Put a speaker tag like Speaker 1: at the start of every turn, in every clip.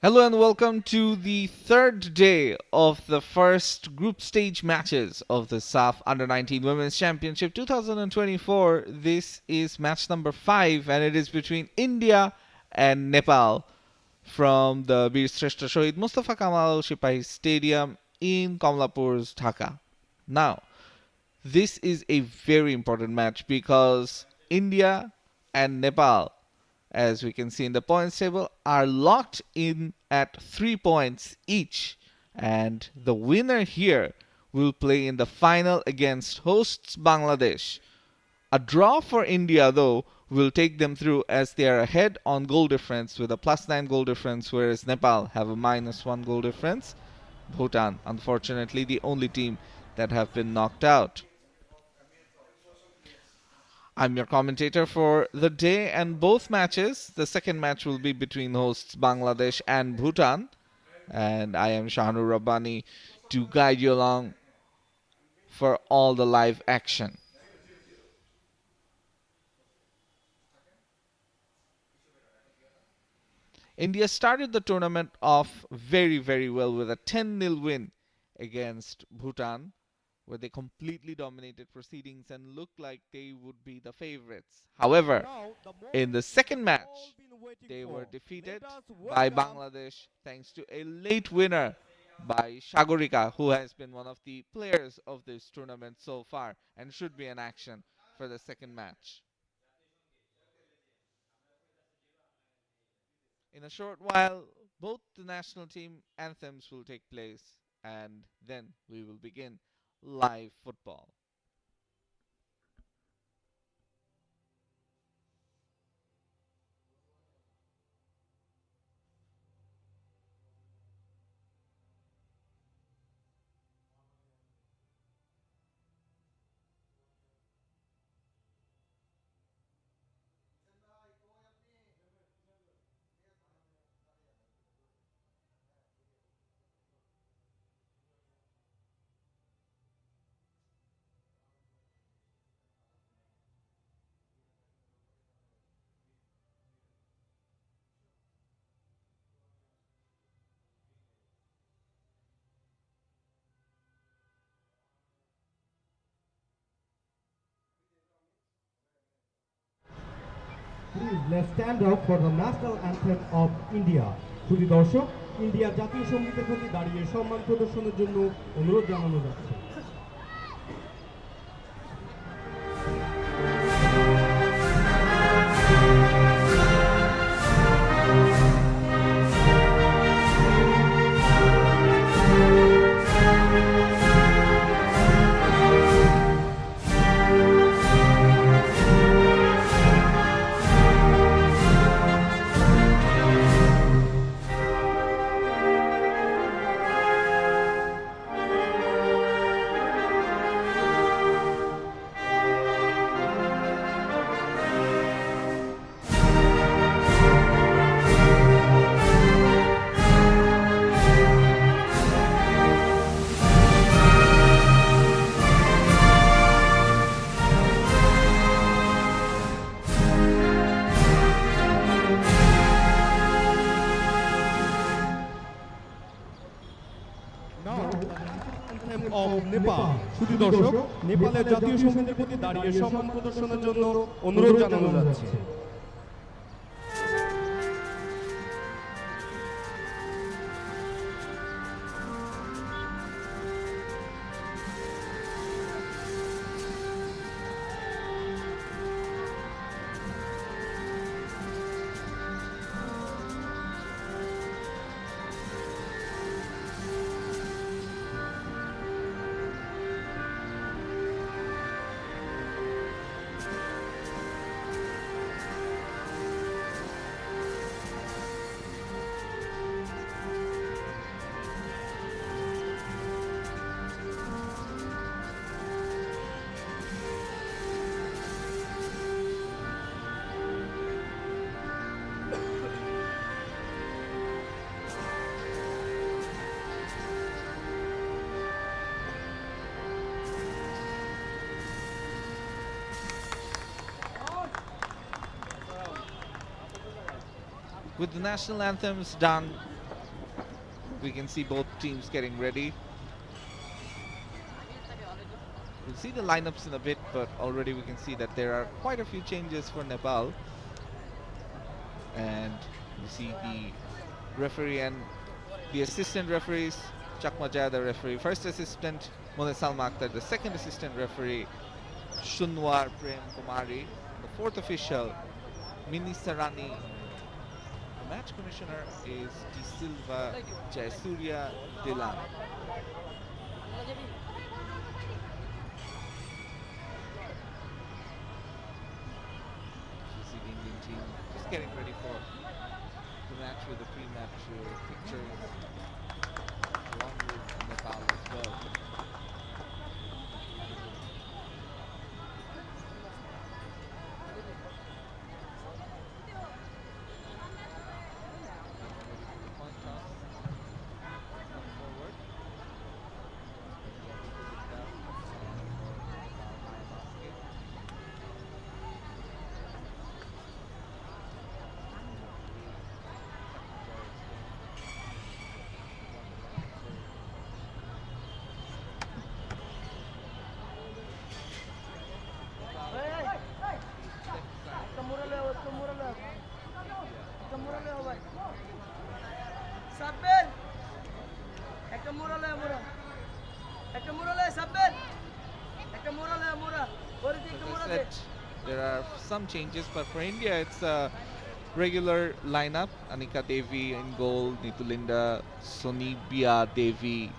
Speaker 1: Hello and welcome to the third day of the first group stage matches of the SAFF Under-19 Women's Championship 2024. This is match number 5 and it is between India and Nepal from the Bir Shrestha Shohid Mustafa Kamal Shipahi Stadium in Komlapur's Dhaka. Now, this is a very important match because India and Nepal, as we can see in the points table, are locked in at 3 points each. And the winner here will play in the final against hosts Bangladesh. A draw for India, though, will take them through as they are ahead on goal difference with a +9 goal difference, whereas Nepal have a -1 goal difference. Bhutan, unfortunately, the only team that have been knocked out. I'm your commentator for the day and both matches. The second match will be between hosts Bangladesh and Bhutan. And I am Shahnur Rabbani to guide you along for all the live action. India started the tournament off very well with a 10-0 win against Bhutan, where they completely dominated proceedings and looked like they would be the favorites. However, in the second match, they were defeated by Bangladesh thanks to a late winner by Shagorika, who has been one of the players of this tournament so far and should be in action for the second match. In a short while, both the national team anthems will take place and then we will begin live football.
Speaker 2: Please, let's stand up for the national anthem of India. শুধু দর্শক, ইন্ডিয়ার জাতীয় সঙ্গীতের প্রতি দাঁড়িয়ে সম্মান প্রদর্শনের জন্য অনুরোধ জানানো যাচ্ছে। নেপাল শুধু দর্শক, নেপালের জাতীয় সঙ্গীতের প্রতি দাঁড়িয়ে সম্মান প্রদর্শনের জন্য অনুরোধ জানানো যাচ্ছে।
Speaker 1: With the national anthems done, we can see both teams getting ready. We'll see the lineups in a bit, but already we can see that there are quite a few changes for Nepal. And you see the referee and the assistant referees. Chakma Jaya, the referee, first assistant. Mone Salma Akhtar, the second assistant referee. Shunwar Prem Kumari, the fourth official. Mini Sarani. The match commissioner is De Silva Jayasurya Dilan. You see the Indian team just getting ready for the match with the pre-match pictures along with Nepal as well. There are some changes, but for India it's a regular lineup. Anika Devi in goal, Nitulinda, Sonibia Devi,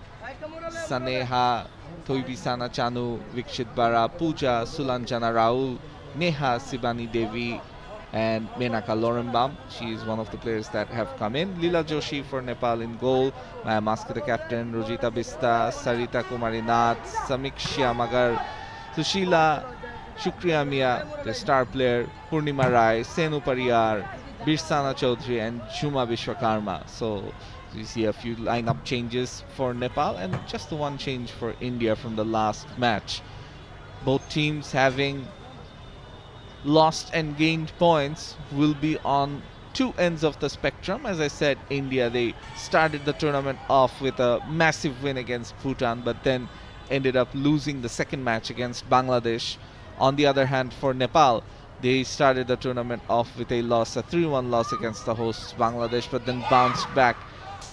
Speaker 1: Saneha, Thoibisana Chanu, Vikshit Bara, Pooja, Sulanjana Raul, Neha Sibani Devi, and Menaka Lorembam. She is one of the players that have come in. Leela Joshi for Nepal in goal, Maya Maske the captain, Rojita Bista, Sarita Kumari Nath, Samiksha Magar, Sushila Shukriya Mia, the star player, Purnima Rai, Senu Pariyar, Birsana Chaudhary, and Juma Vishwakarma. So you see a few lineup changes for Nepal and just the one change for India from the last match. Both teams having lost and gained points will be on two ends of the spectrum. As I said, India, they started the tournament off with a massive win against Bhutan, but then ended up losing the second match against Bangladesh. On the other hand, for Nepal, they started the tournament off with a loss, a 3-1 loss against the hosts Bangladesh, but then bounced back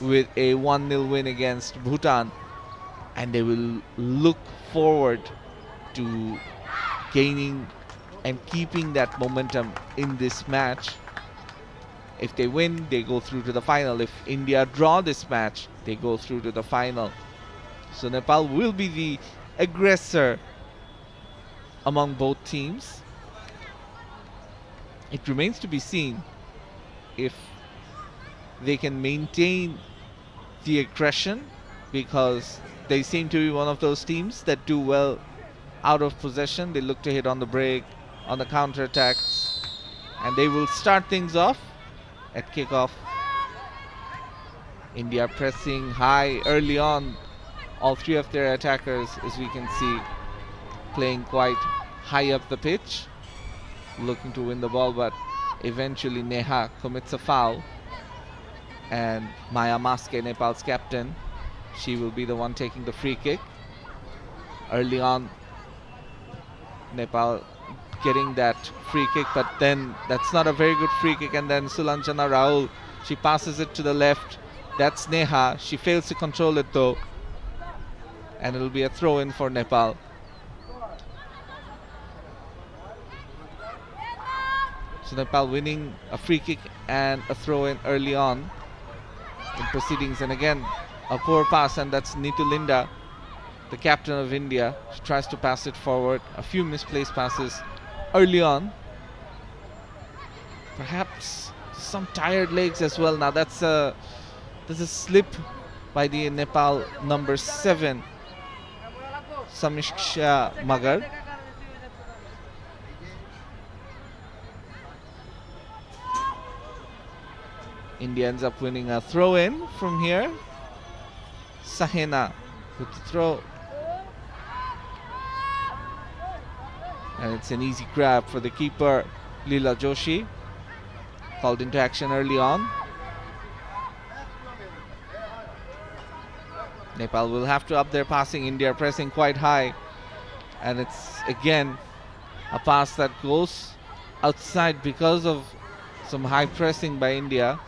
Speaker 1: with a 1-0 win against Bhutan. And they will look forward to gaining and keeping that momentum in this match. If they win, they go through to the final. If India draw this match, they go through to the final. So Nepal will be the aggressor among both teams. It remains to be seen if they can maintain the aggression, because they seem to be one of those teams that do well out of possession. They look to hit on the break, on the counter-attacks, and they will start things off at kickoff. India pressing high early on. All three of their attackers, as we can see, playing quite high up the pitch, looking to win the ball, but eventually Neha commits a foul, and Maya Maske, Nepal's captain, she will be the one taking the free kick. Early on, Nepal getting that free kick, but then that's not a very good free kick, and then Sulanjana Raul, she passes it to the left. That's Neha. She fails to control it though, and it'll be a throw in for Nepal. So Nepal winning a free kick and a throw in early on in proceedings, and again a poor pass, and that's Nitulinda, the captain of India. She tries to pass it forward. A few misplaced passes early on. Perhaps some tired legs as well. Now that's a slip by the Nepal number 7, Samiksha Magar. India ends up winning a throw-in from here. Sahena with the throw. And it's an easy grab for the keeper, Leela Joshi. Called into action early on. Nepal will have to up their passing. India pressing quite high. And it's again a pass that goes outside because of some high pressing by India.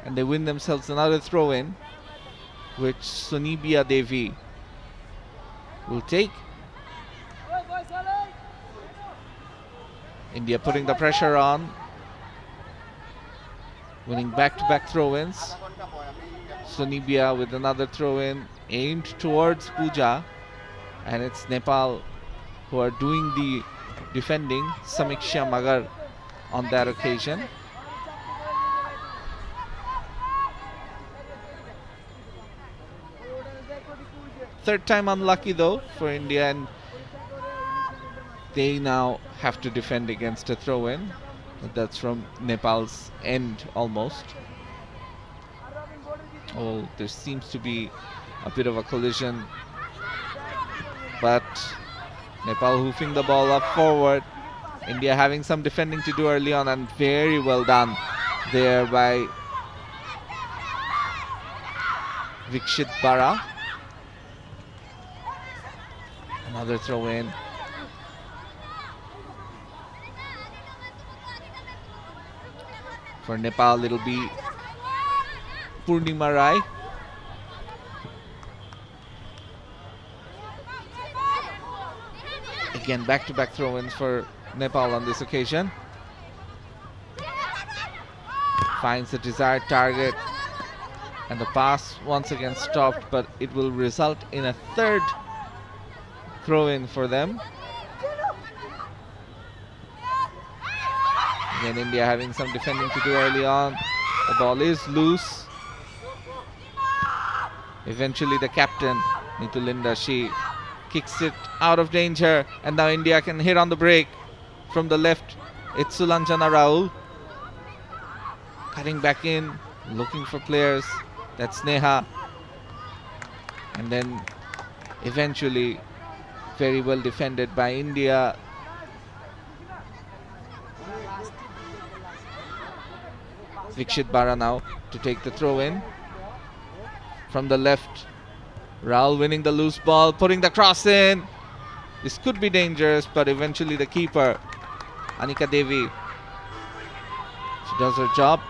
Speaker 1: And they win themselves another throw in, which Sunibia Devi will take. India putting the pressure on, winning back-to-back throw-ins. Sunibia with another throw-in aimed towards Pooja, and it's Nepal who are doing the defending. Samiksha Magar on that occasion. Third time unlucky though for India, and they now have to defend against a throw-in. That's from Nepal's end almost. Oh, there seems to be a bit of a collision, but Nepal hoofing the ball up forward. India having some defending to do early on, and very well done there by Vikshit Bara. Another throw in. For Nepal, it'll be Purnima Rai. Again, back-to-back throw-ins for Nepal on this occasion. Finds the desired target, and the pass once again stopped, but it will result in a third throw-in for them. Again, India having some defending to do early on. The ball is loose. Eventually the captain, Nitulinda, she kicks it out of danger, and now India can hit on the break from the left. It's Sulanjana Rahul cutting back in, looking for players. That's Neha, and then eventually very well defended by India. Vikshit Bara now to take the throw in from the left. Rahul winning the loose ball, putting the cross in. This could be dangerous, but eventually the keeper, Anika Devi, she does her job.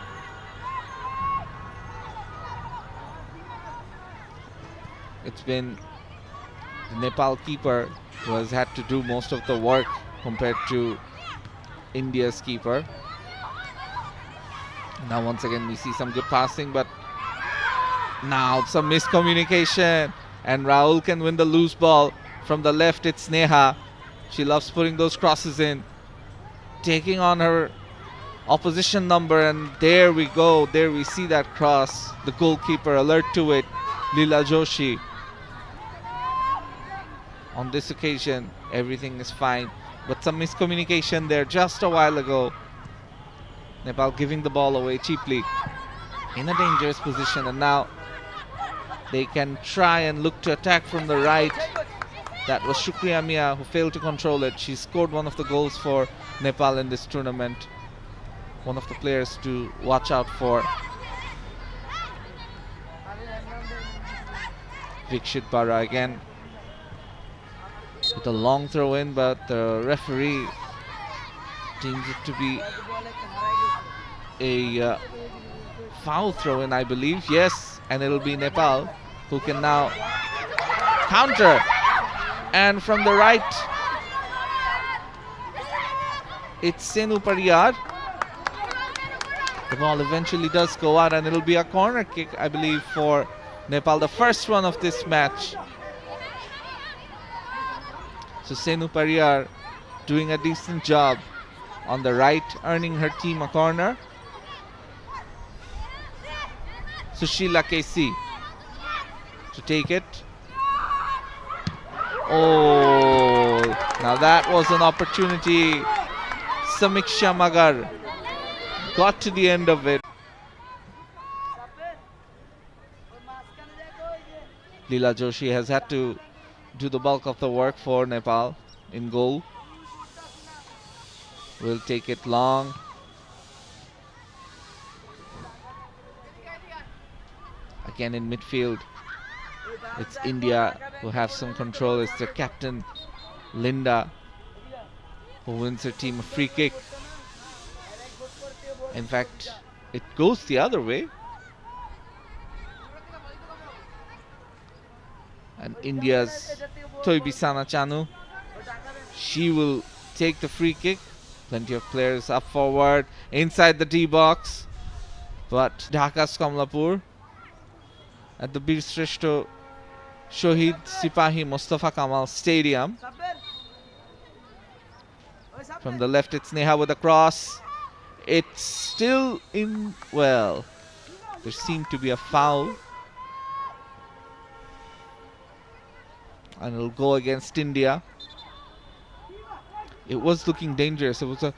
Speaker 1: It's been the Nepal keeper who has had to do most of the work compared to India's keeper. Now once again we see some good passing, but now some miscommunication, and Rahul can win the loose ball. From the left, it's Neha. She loves putting those crosses in, taking on her opposition number, and there we go. There we see that cross. The goalkeeper alert to it, Leela Joshi. On this occasion, everything is fine, but some miscommunication there just a while ago. Nepal giving the ball away cheaply in a dangerous position, and now they can try and look to attack from the right. That was Shukriya Mia who failed to control it. She scored one of the goals for Nepal in this tournament. One of the players to watch out for. Vikshit Bara again with a long throw in, but the referee deems it to be a foul throw in, I believe. Yes, and it'll be Nepal who can now counter. And from the right, it's Senu Pariyar. The ball eventually does go out, and it'll be a corner kick, I believe, for Nepal, the first one of this match. So Senu Pariyar doing a decent job on the right, earning her team a corner. Sushila KC to take it. Oh, now that was an opportunity. Samiksha Magar got to the end of it. Leela Joshi has had to do the bulk of the work for Nepal in goal. Will take it long. Again in midfield. It's India who have some control. It's their captain, Linda, who wins her team a free kick. In fact, it goes the other way. And India's Toibisana Chanu, she will take the free kick. Plenty of players up forward, inside the D box. But Dhaka's Kamlapur at the Bir Shreshto Shohid Sipahi Mustafa Kamal Stadium. From the left, it's Neha with a cross. It's still in, well, there seemed to be a foul. And it'll go against India. It was looking dangerous. It was a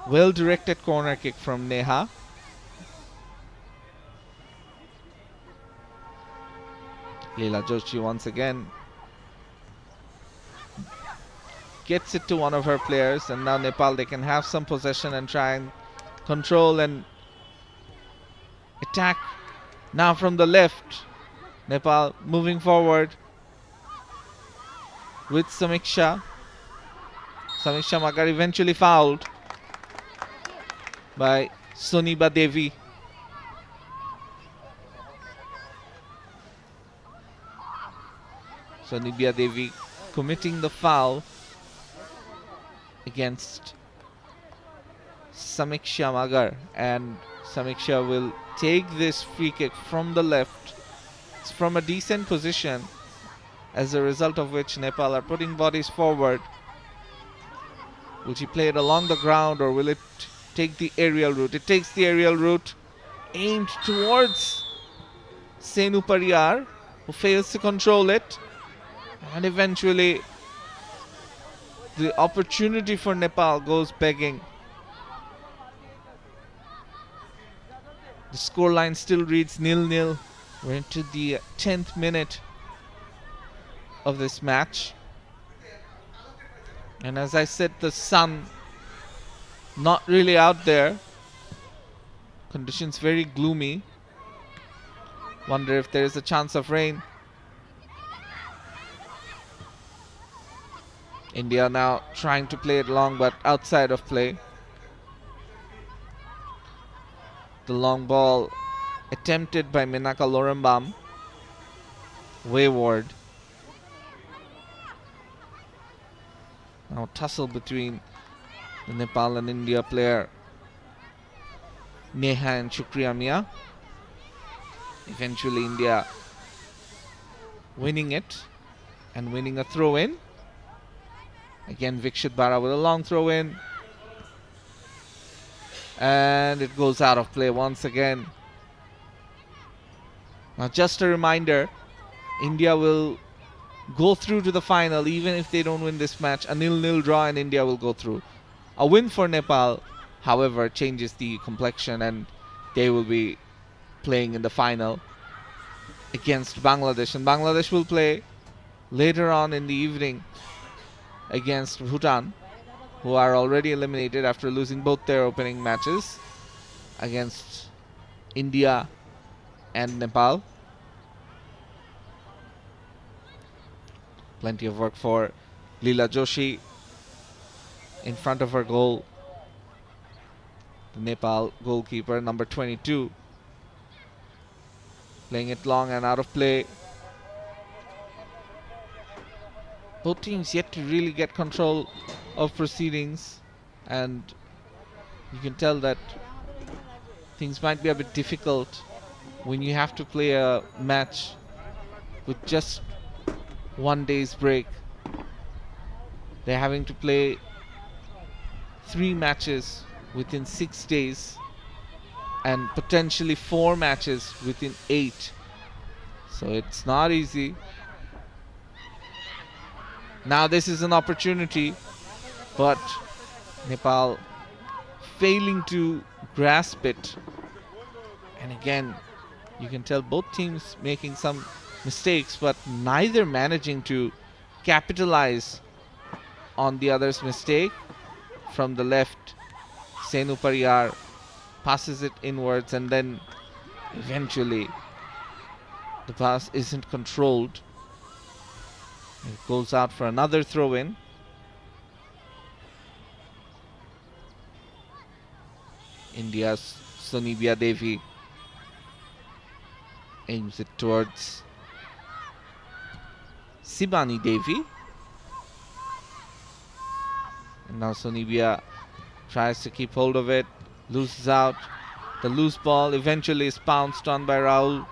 Speaker 1: well-directed corner kick from Neha. Leela Joshi once again gets it to one of her players, and now Nepal, they can have some possession and try and control and attack. Now from the left, Nepal moving forward with Samiksha. Samiksha Magar eventually fouled by Suniba Devi. Sonibia Devi committing the foul against Samiksha Magar, and Samiksha will take this free kick from the left. It's from a decent position, as a result of which Nepal are putting bodies forward. Will she play it along the ground, or will it take the aerial route? It takes the aerial route, aimed towards Senu Pariyar, who fails to control it. And eventually, the opportunity for Nepal goes begging. The scoreline still reads 0-0. We're into the 10th minute of this match. And as I said, the sun not really out there. Conditions very gloomy. Wonder if there is a chance of rain. India now trying to play it long, but outside of play. The long ball attempted by Minaka Lorembam. Wayward. Now tussle between the Nepal and India player Neha and Shukriya Mia. Eventually India winning it and winning a throw-in. Again, Vikshit Bara with a long throw-in. And it goes out of play once again. Now just a reminder, India will go through to the final even if they don't win this match. A 0-0 draw and India will go through. A win for Nepal, however, changes the complexion, and they will be playing in the final against Bangladesh. And Bangladesh will play later on in the evening against Bhutan, who are already eliminated after losing both their opening matches against India and Nepal. Plenty of work for Leela Joshi in front of her goal. The Nepal goalkeeper, number 22, playing it long and out of play. Both teams yet to really get control of proceedings, and you can tell that things might be a bit difficult when you have to play a match with just 1 day's break. They're having to play 3 matches within 6 days and potentially 4 matches within 8. So it's not easy. Now this is an opportunity, but Nepal failing to grasp it. And again, you can tell both teams making some mistakes, but neither managing to capitalize on the other's mistake. From the left, Senu Pariyar passes it inwards, and then eventually the pass isn't controlled. It goes out for another throw in. India's Sonibia Devi aims it towards Sibani Devi. And now Sonibia tries to keep hold of it, loses out. The loose ball eventually is pounced on by Rahul.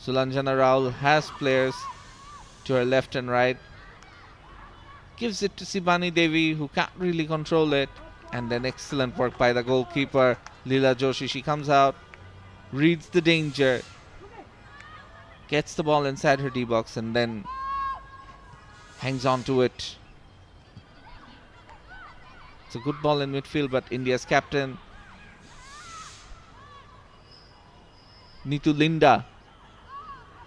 Speaker 1: Sulanjana Rahul has players to her left and right. Gives it to Sibani Devi, who can't really control it. And then excellent work by the goalkeeper, Leela Joshi. She comes out, reads the danger, gets the ball inside her D-box and then hangs on to it. It's a good ball in midfield, but India's captain, Neetu Linda,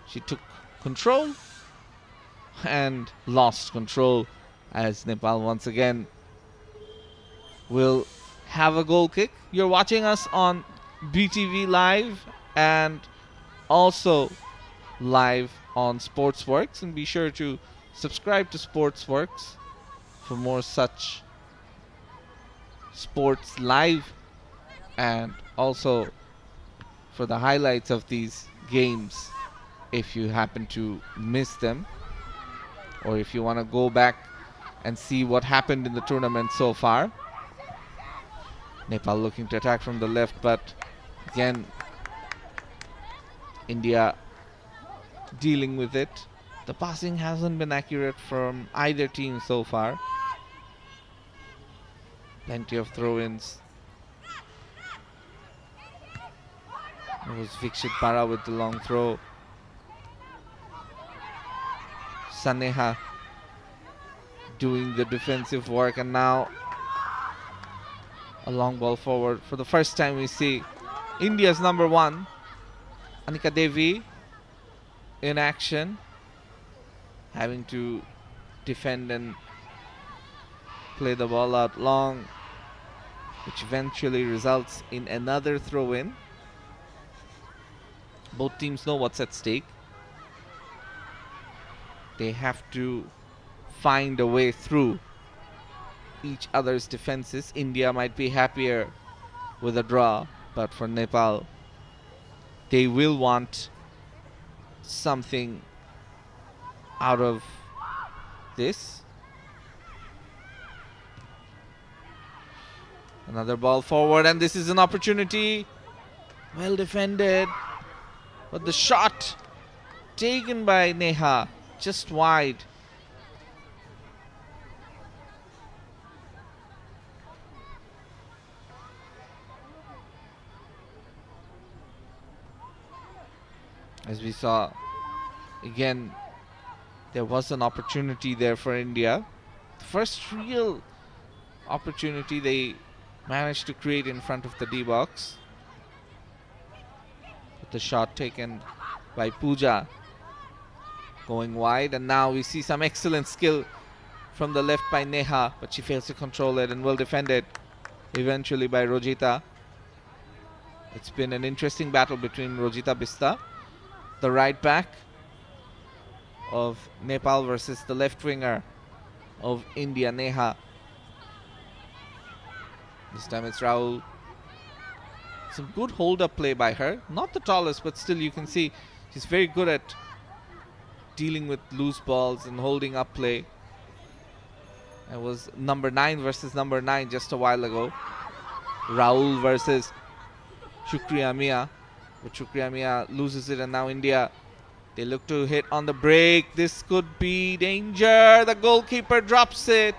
Speaker 1: she took control and lost control as Nepal once again will have a goal kick. You're watching us on BTV Live and also live on Sportzworkz, and be sure to subscribe to Sportzworkz for more such sports live and also for the highlights of these games if you happen to miss them, or if you want to go back and see what happened in the tournament so far. Nepal looking to attack from the left, but again India dealing with it. The passing hasn't been accurate from either team so far. Plenty of throw-ins. It was Vikshit Para with the long throw. Saneha doing the defensive work, and now a long ball forward. For the first time we see India's number one, Anika Devi, in action, having to defend and play the ball out long, which eventually results in another throw-in. Both teams know what's at stake. They have to find a way through each other's defenses. India might be happier with a draw, but for Nepal, they will want something out of this. Another ball forward, and this is an opportunity. Well defended, but the shot taken by Neha just wide. As we saw, again, there was an opportunity there for India. The first real opportunity they managed to create in front of the D-box. But the shot taken by Pooja going wide, and now we see some excellent skill from the left by Neha, but she fails to control it and will defend it eventually by Rojita. It's been an interesting battle between Rojita Bista, the right back of Nepal, versus the left winger of India, Neha. This time it's Rahul. Some good hold-up play by her. Not the tallest, but still you can see she's very good at dealing with loose balls and holding up play. It was number 9 versus number 9 just a while ago. Rahul versus Shukriya Mia. But Shukriya Mia loses it, and now India, they look to hit on the break. This could be danger. The goalkeeper drops it.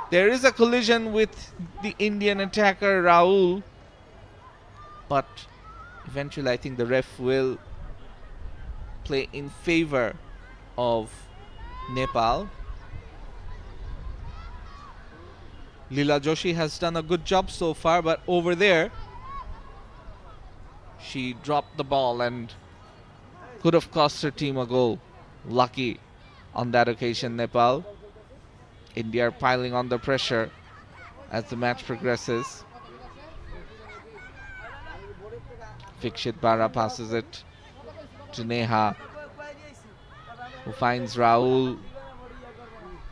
Speaker 1: There is a collision with the Indian attacker Rahul, but eventually I think the ref will play in favor of Nepal. Leela Joshi has done a good job so far, but over there she dropped the ball and could have cost her team a goal. Lucky on that occasion, Nepal. India are piling on the pressure as the match progresses. Vikshit Bara passes it to Neha, who finds Rahul.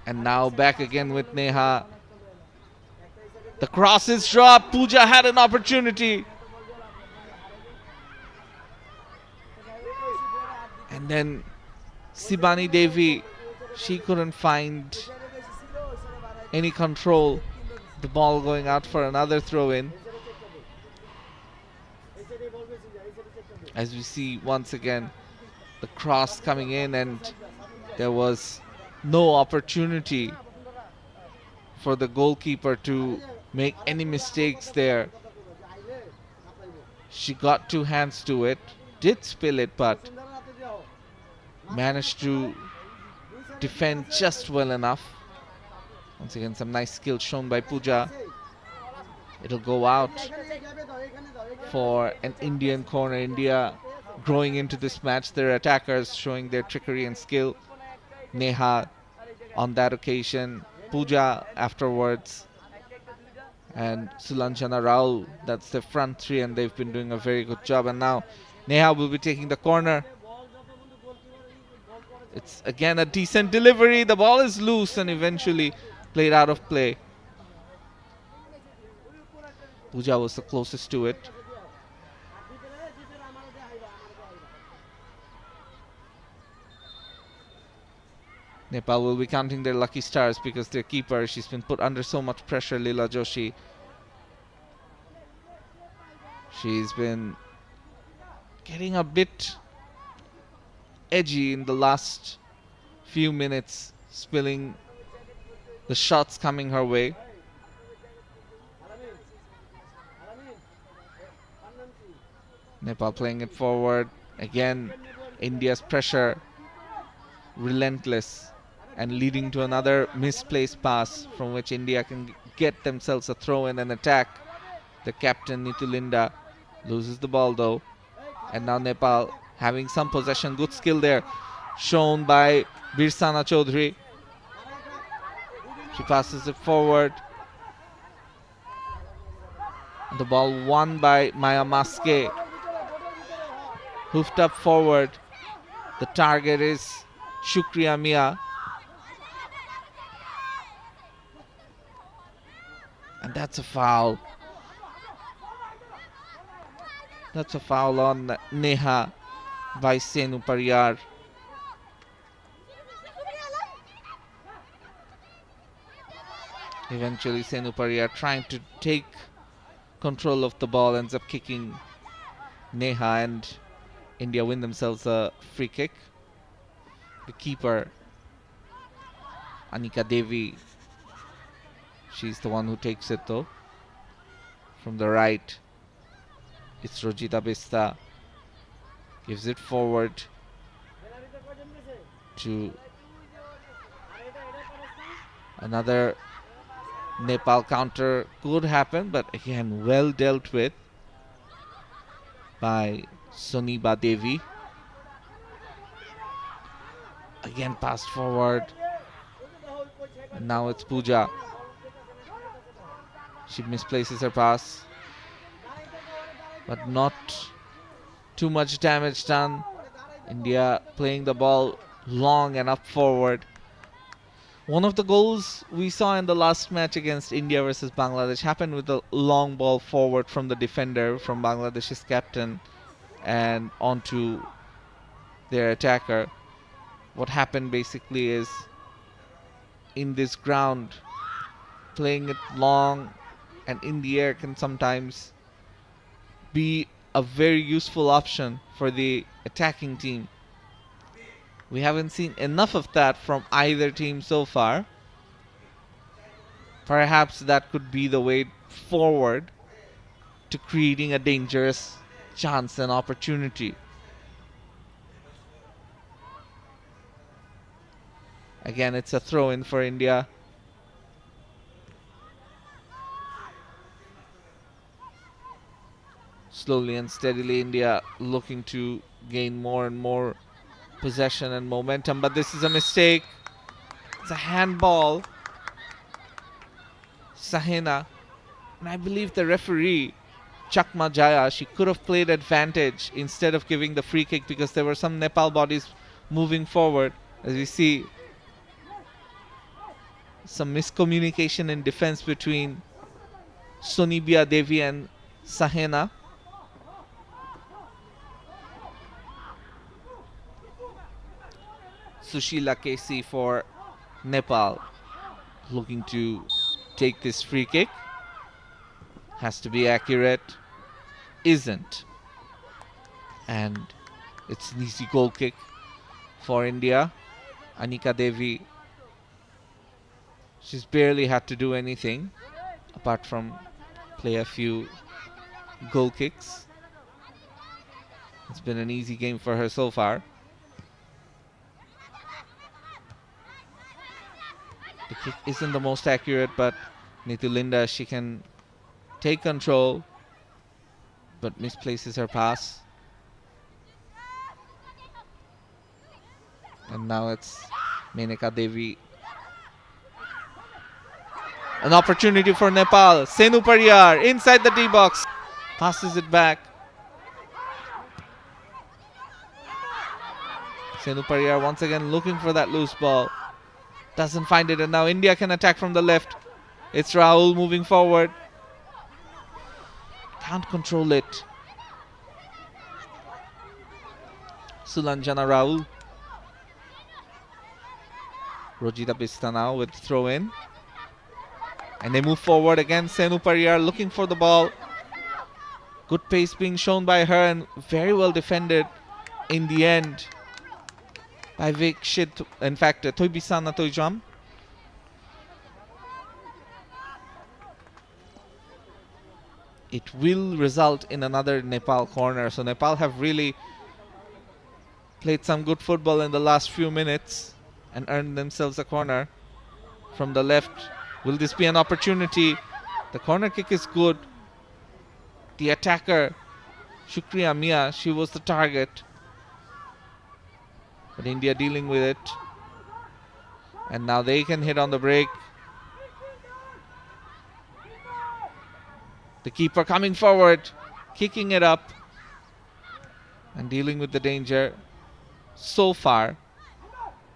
Speaker 1: And now back again with Neha. The cross is dropped. Pooja had an opportunity. And then Sibani Devi, she couldn't find any control. The ball going out for another throw in. As we see once again the cross coming in, and there was no opportunity for the goalkeeper to make any mistakes there. She got two hands to it, did spill it, but managed to defend just well enough. Once again, some nice skill shown by Pooja. It'll go out for an Indian corner. India growing into this match. Their attackers showing their trickery and skill. Neha on that occasion, Pooja afterwards, and Sulanjana Rao. That's the front three, and they've been doing a very good job. And now Neha will be taking the corner. It's again a decent delivery. The ball is loose and eventually played out of play. Pooja was the closest to it. Nepal will be counting their lucky stars because their keeper, she's been put under so much pressure, Leela Joshi. She's been getting a bit edgy in the last few minutes, spilling the shots coming her way. Nepal playing it forward. Again, India's pressure relentless and leading to another misplaced pass from which India can get themselves a throw in and attack. The captain Nitulinda loses the ball though, and now Nepal having some possession. Good skill there shown by Birsana Chaudhary. She passes it forward. The ball won by Maya Maske. Hoofed up forward. The target is Shukriya Mia. And that's a foul. That's a foul on Neha by Senu Pariyar. Eventually Senu Pariyar trying to take control of the ball ends up kicking Neha, and India win themselves a free kick. The keeper Anika Devi, she's the one who takes it though. From the right, it's Rojita Bista. Gives it forward to another Nepal counter. Could happen, but again well dealt with by Soniba Devi. Again passed forward. And now it's Pooja. She misplaces her pass, but not too much damage done. India playing the ball long and up forward. One of the goals we saw in the last match against India versus Bangladesh happened with a long ball forward from the defender, from Bangladesh's captain, and onto their attacker. What happened basically is, in this ground, playing it long and in the air can sometimes be a very useful option for the attacking team. We haven't seen enough of that from either team so far. Perhaps that could be the way forward to creating a dangerous chance and opportunity. Again, it's a throw-in for India. Slowly and steadily, India looking to gain more and more possession and momentum, but this is a mistake. It's a handball. Sahena, and I believe the referee Chakma Jaya, she could have played advantage instead of giving the free kick, because there were some Nepal bodies moving forward. As we see, some miscommunication in defense between Sonibia Devi and Sahena. Sushila Kesi for Nepal, looking to take this free kick. Has to be accurate. Isn't. And it's an easy goal kick for India. Anika Devi, she's barely had to do anything apart from play a few goal kicks. It's been an easy game for her so far. The kick isn't the most accurate, but Nithulinda, she can take control, but misplaces her pass. And now it's Menaka Devi. An opportunity for Nepal. Senu Pariyar inside the D-box. Passes it back. Senu Pariyar once again looking for that loose ball. Doesn't find it, and now India can attack from the left. It's Rahul moving forward. Can't control it. Sulanjana Rahul. Rojita Pista now with throw in. And they move forward again. Senu Pariyar looking for the ball. Good pace being shown by her and very well defended in the end by Vikshit. In fact, Toibisana Toijam. It will result in another Nepal corner. So Nepal have really played some good football in the last few minutes and earned themselves a corner from the left. Will this be an opportunity? The corner kick is good. The attacker, Shukriya Mia, she was the target. But India dealing with it. And now they can hit on the break. The keeper coming forward, kicking it up and dealing with the danger. So far,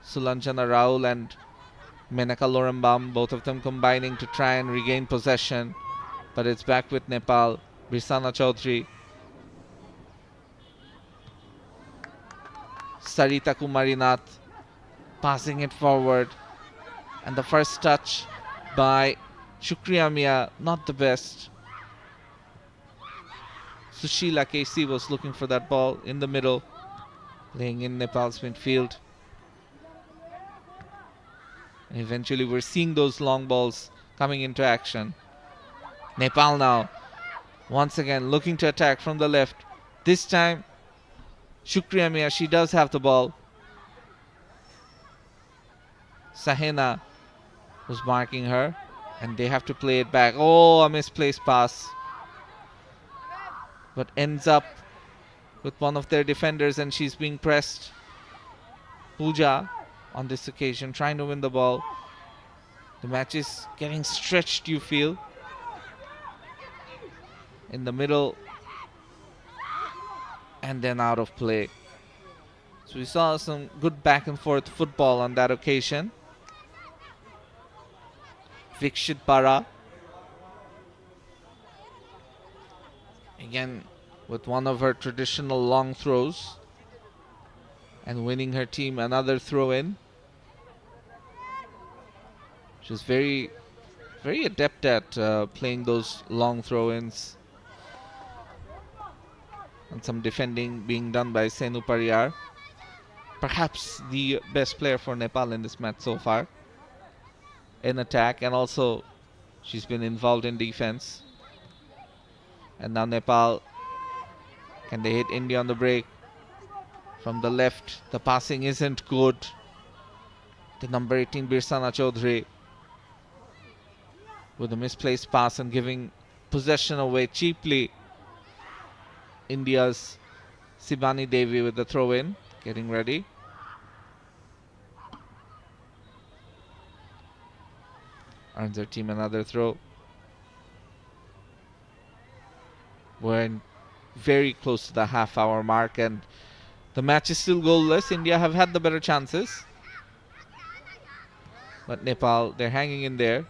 Speaker 1: Sulanjana Rahul and Menaka Lorembam, both of them combining to try and regain possession. But it's back with Nepal. Birsana Chaudhary. Sarita Kumarinath passing it forward. And the first touch by Shukriya Mia, not the best. Sushila Kesi was looking for that ball in the middle, playing in Nepal's midfield. And eventually we're seeing those long balls coming into action. Nepal now, once again looking to attack from the left. This time, Shukriya Mia, she does have the ball. Sahena was marking her, and they have to play it back. Oh, a misplaced pass. But ends up with one of their defenders, and she's being pressed. Pooja on this occasion trying to win the ball. The match is getting stretched, you feel. In the middle and then out of play. So we saw some good back and forth football on that occasion. Vikshit Para again with one of her traditional long throws and winning her team another throw in. She's very adept at playing those long throw-ins. And some defending being done by Senu Pariyar. Perhaps the best player for Nepal in this match so far. In attack, and also she's been involved in defense. And now Nepal, can they hit India on the break? From the left, the passing isn't good. The number 18 Birsana Chaudhary with a misplaced pass and giving possession away cheaply. India's Sibani Devi with the throw in, getting ready. Earns their team another throw. We're very close to the half-hour mark, and the match is still goalless. India have had the better chances. But Nepal, they're hanging in there,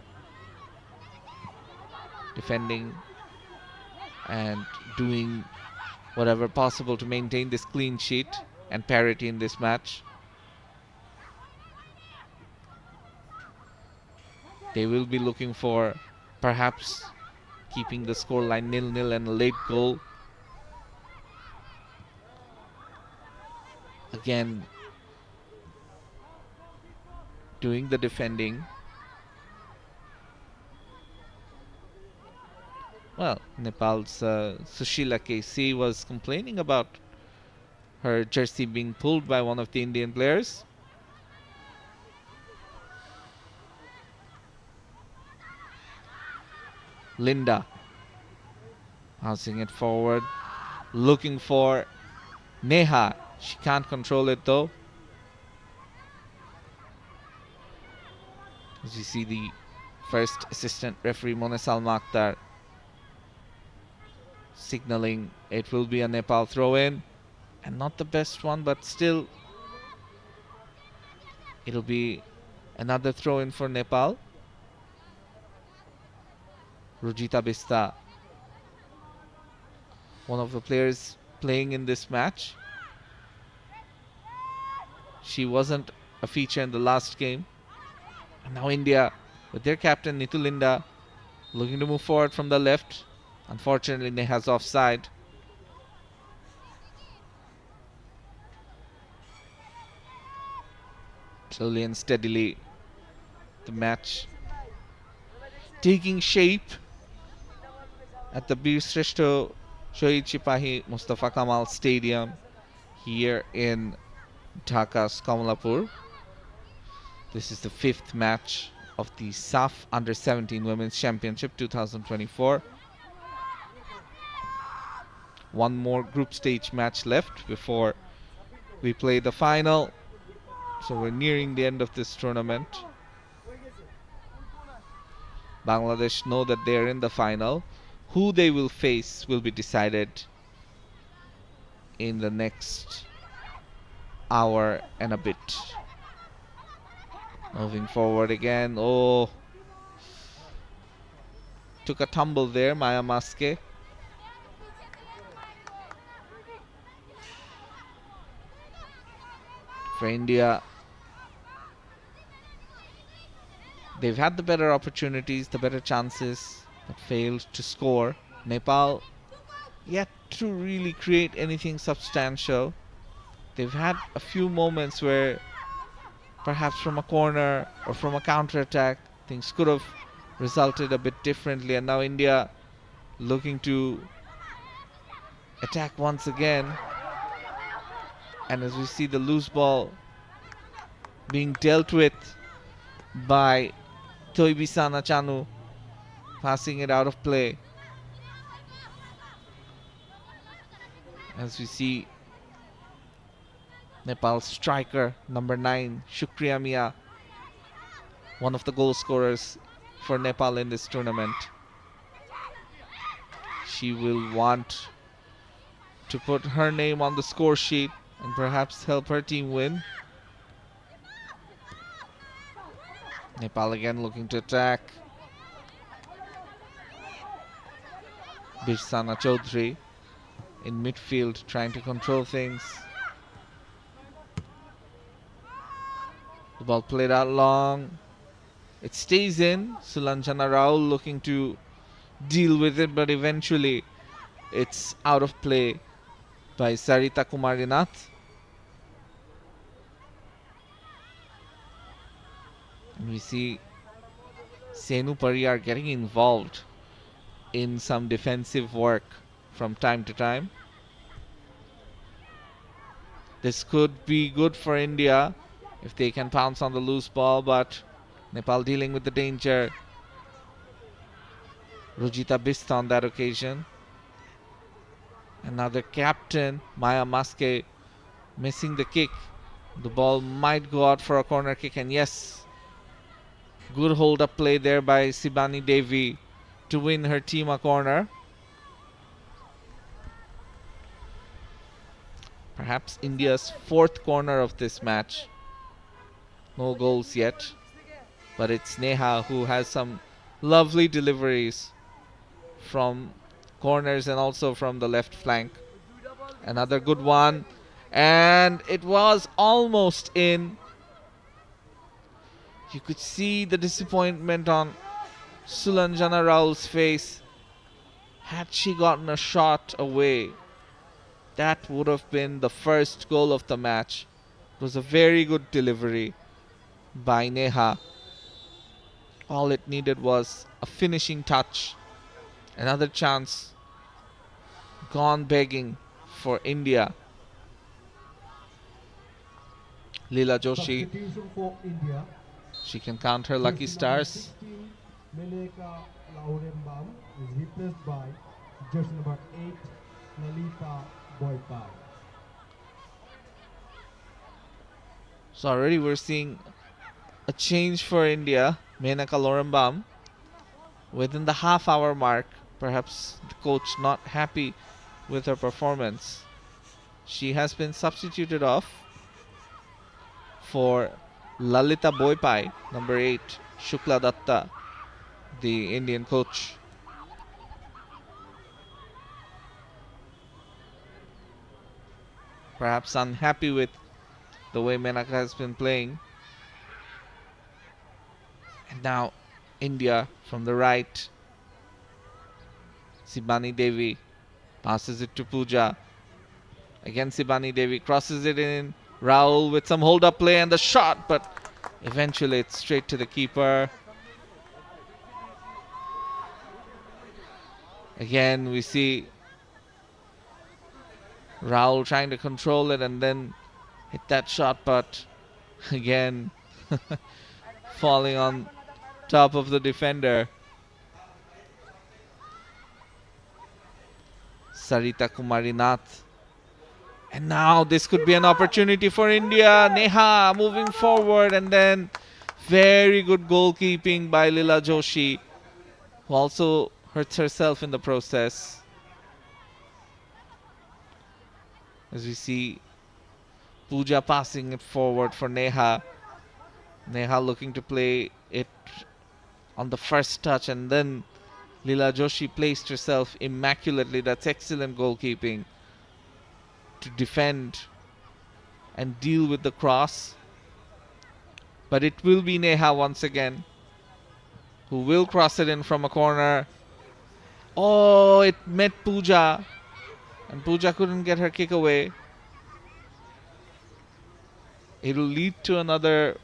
Speaker 1: defending and doing whatever possible to maintain this clean sheet and parity in this match. They will be looking for perhaps keeping the scoreline 0-0 and a late goal. Again, doing the defending. Well, Nepal's Sushila KC was complaining about her jersey being pulled by one of the Indian players. Linda passing it forward, looking for Neha. She can't control it though. As you see the first assistant referee Monesal Makhtar signaling it will be a Nepal throw-in, and not the best one, but still it'll be another throw-in for Nepal. Rujita Bista, one of the players playing in this match. She wasn't a feature in the last game. And now India, with their captain Nitu Linda, looking to move forward from the left. Unfortunately, Neha's offside. Slowly and steadily, the match taking shape at the Bir Shrestha Shahid Sipahi Mustafa Kamal Stadium here in Dhaka's Kamalapur. This is the 5th match of the SAFF Under-17 Women's Championship 2024. One more group stage match left before we play the final. So we're nearing the end of this tournament. Bangladesh know that they're in the final. Who they will face will be decided in the next hour and a bit. Moving forward again. Oh, took a tumble there, Maya Maske. For India, they've had the better opportunities, the better chances, but failed to score. Nepal yet to really create anything substantial. They've had a few moments where perhaps from a corner or from a counter-attack things could have resulted a bit differently, and now India looking to attack once again. And as we see the loose ball being dealt with by Toibisana Chanu, passing it out of play. As we see Nepal's striker, number 9, Shukriya Mia, one of the goal scorers for Nepal in this tournament. She will want to put her name on the score sheet and perhaps help her team win. Nepal again looking to attack. Birsana Chaudhary in midfield trying to control things. The ball played out long. It stays in. Sulanjana Rao looking to deal with it, but eventually it's out of play by Sarita Kumarinath. And we see Senu Pariyar getting involved in some defensive work from time to time. This could be good for India if they can pounce on the loose ball, but Nepal dealing with the danger. Rujita Bista on that occasion. And now their captain, Maya Maske, missing the kick. The ball might go out for a corner kick, and yes, good hold-up play there by Sibani Devi to win her team a corner. Perhaps India's 4th corner of this match. No goals yet. but it's Neha who has some lovely deliveries from corners and also from the left flank. Another good one, and it was almost in. You could see the disappointment on Sulanjana Raul's face. Had she gotten a shot away, that would have been the first goal of the match. It was a very good delivery by Neha. All it needed was a finishing touch. Another chance gone begging for India. Leela Joshi,
Speaker 2: Substitution for India.
Speaker 1: she can count her lucky
Speaker 2: Jersey number
Speaker 1: stars.
Speaker 2: 16, Meleka Laurembam is replaced by jersey number 8, Lalita Boypai.
Speaker 1: So already we're seeing a change for India. Menaka Lorembam within the half-hour mark. Perhaps the coach not happy with her performance. She has been substituted off for Lalita Boypai, number 8, Shukla Datta, the Indian coach. Perhaps unhappy with the way Menaka has been playing. And now India from the right. Sibani Devi passes it to Pooja. Again Sibani Devi crosses it in. Rahul with some hold-up play and the shot, but eventually it's straight to the keeper. Again we see Rahul trying to control it and then hit that shot, but again falling on top of the defender. Sarita Kumari Nath. And now this could be an opportunity for India. Neha moving forward, and then very good goalkeeping by Leela Joshi, who also hurts herself in the process. As we see Pooja passing it forward for Neha. Neha looking to play it on the first touch, and then Leela Joshi placed herself immaculately. That's excellent goalkeeping to defend and deal with the cross. But it will be Neha once again who will cross it in from a corner. Oh, it met Pooja, and Pooja couldn't get her kick away. It will lead to another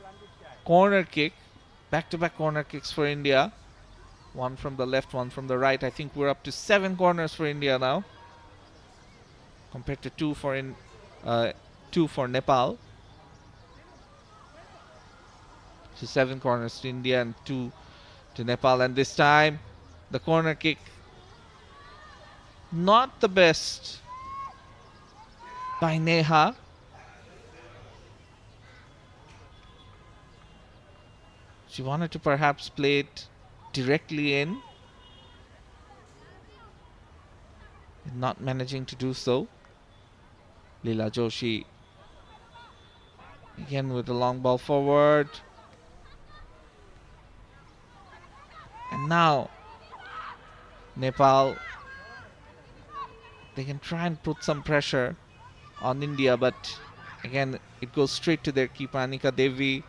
Speaker 1: corner kick. Back-to-back corner kicks for India. One from the left, one from the right. I think we're up to 7 corners for India now, compared to 2 for Nepal. So 7 corners to India and 2 to Nepal. And this time, the corner kick, not the best by Neha. She wanted to perhaps play it directly in, not managing to do so. Leela Joshi again with a long ball forward. And now Nepal, they can try and put some pressure on India, but again it goes straight to their keeper Anika Devi.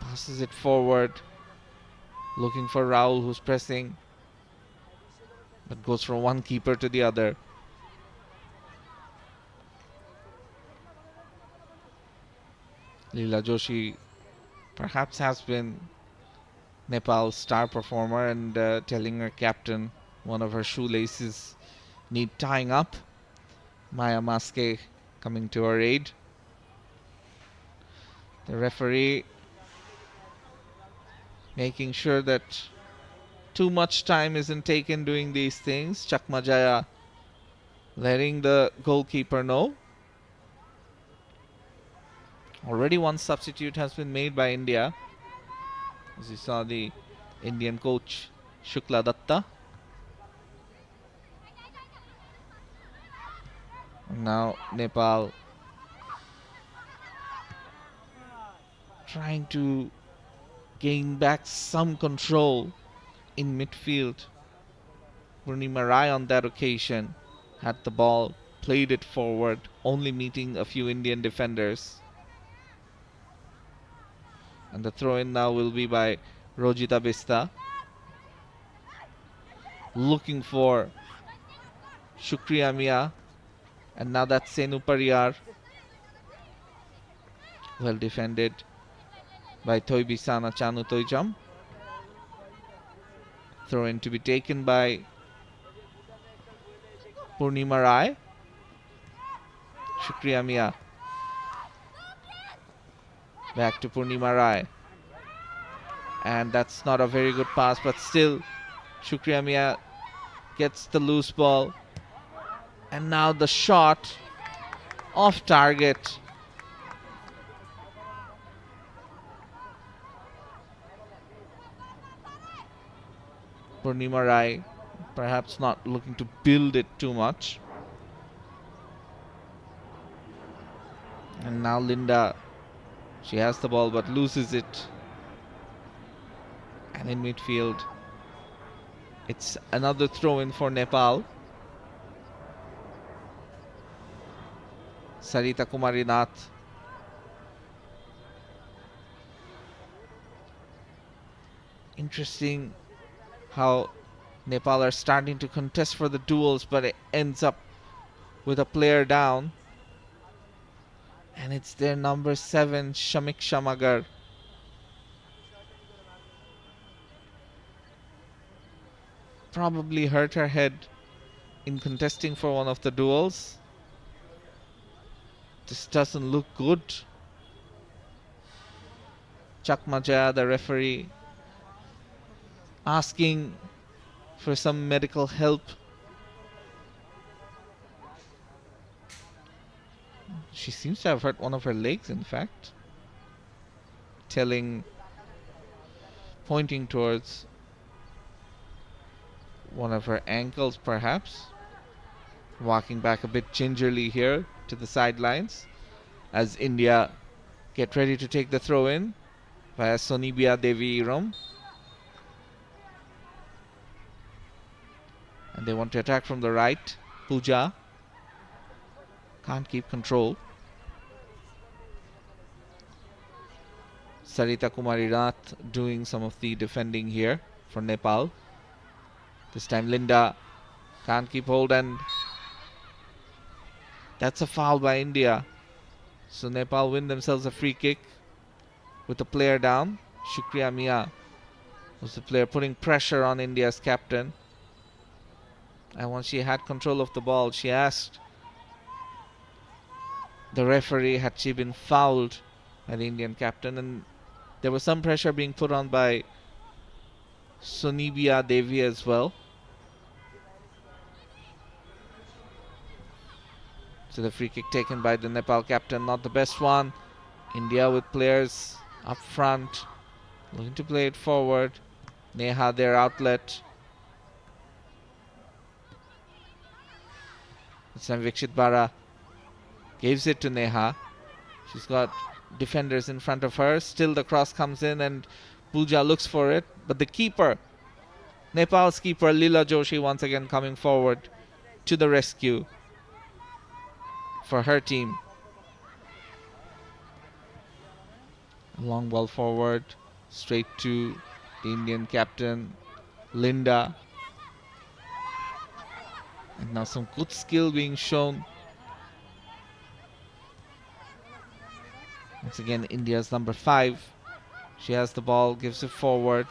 Speaker 1: Passes it forward, looking for Rahul, who's pressing, but goes from one keeper to the other. Leela Joshi perhaps has been Nepal's star performer, and telling her captain one of her shoelaces need tying up. Maya Maske coming to her aid. The referee making sure that too much time isn't taken doing these things. Chakmajaya letting the goalkeeper know. Already one substitute has been made by India. As you saw, the Indian coach Shukla Datta. Now Nepal trying to gain back some control in midfield. Purnima Rai on that occasion had the ball, played it forward, only meeting a few Indian defenders. And the throw-in now will be by Rojita Bista. Looking for Shukriya Mia. And now that's Senu Pariyar. Well defended by Toibisana Chanu Toijam. Throw-in to be taken by Purnima Rai. Shukriya Mia. Back to Purnima Rai. And that's not a very good pass, but still Shukriya Mia gets the loose ball. And now the shot off target. Purnima Rai perhaps not looking to build it too much. And now Linda, she has the ball but loses it. And in midfield, it's another throw-in for Nepal. Sarita Kumari Nath. Interesting how Nepal are starting to contest for the duels, but it ends up with a player down. And it's their number 7, Shamik Shamagar. Probably hurt her head in contesting for one of the duels. This doesn't look good. Chakmaja, the referee, asking for some medical help. She seems to have hurt one of her legs, in fact. Pointing towards one of her ankles, perhaps. Walking back a bit gingerly here to the sidelines as India get ready to take the throw-in via Sonibia Devi Iram. And they want to attack from the right. Pooja can't keep control. Sarita Kumari Nath doing some of the defending here for Nepal. This time Linda can't keep hold, and that's a foul by India. So Nepal win themselves a free kick with the player down. Shukriya Mia was the player putting pressure on India's captain. And once she had control of the ball, she asked the referee had she been fouled by the Indian captain, and there was some pressure being put on by Sonibia Devi as well. So the free kick taken by the Nepal captain, not the best one. India with players up front, looking to play it forward. Neha, their outlet. This time Vikshit Bara gives it to Neha. She's got defenders in front of her. Still the cross comes in and Pooja looks for it. But the keeper, Nepal's keeper Leela Joshi, once again coming forward to the rescue for her team. A long ball forward, straight to the Indian captain, Linda. And now some good skill being shown. Once again, India's number 5. She has the ball, gives it forward.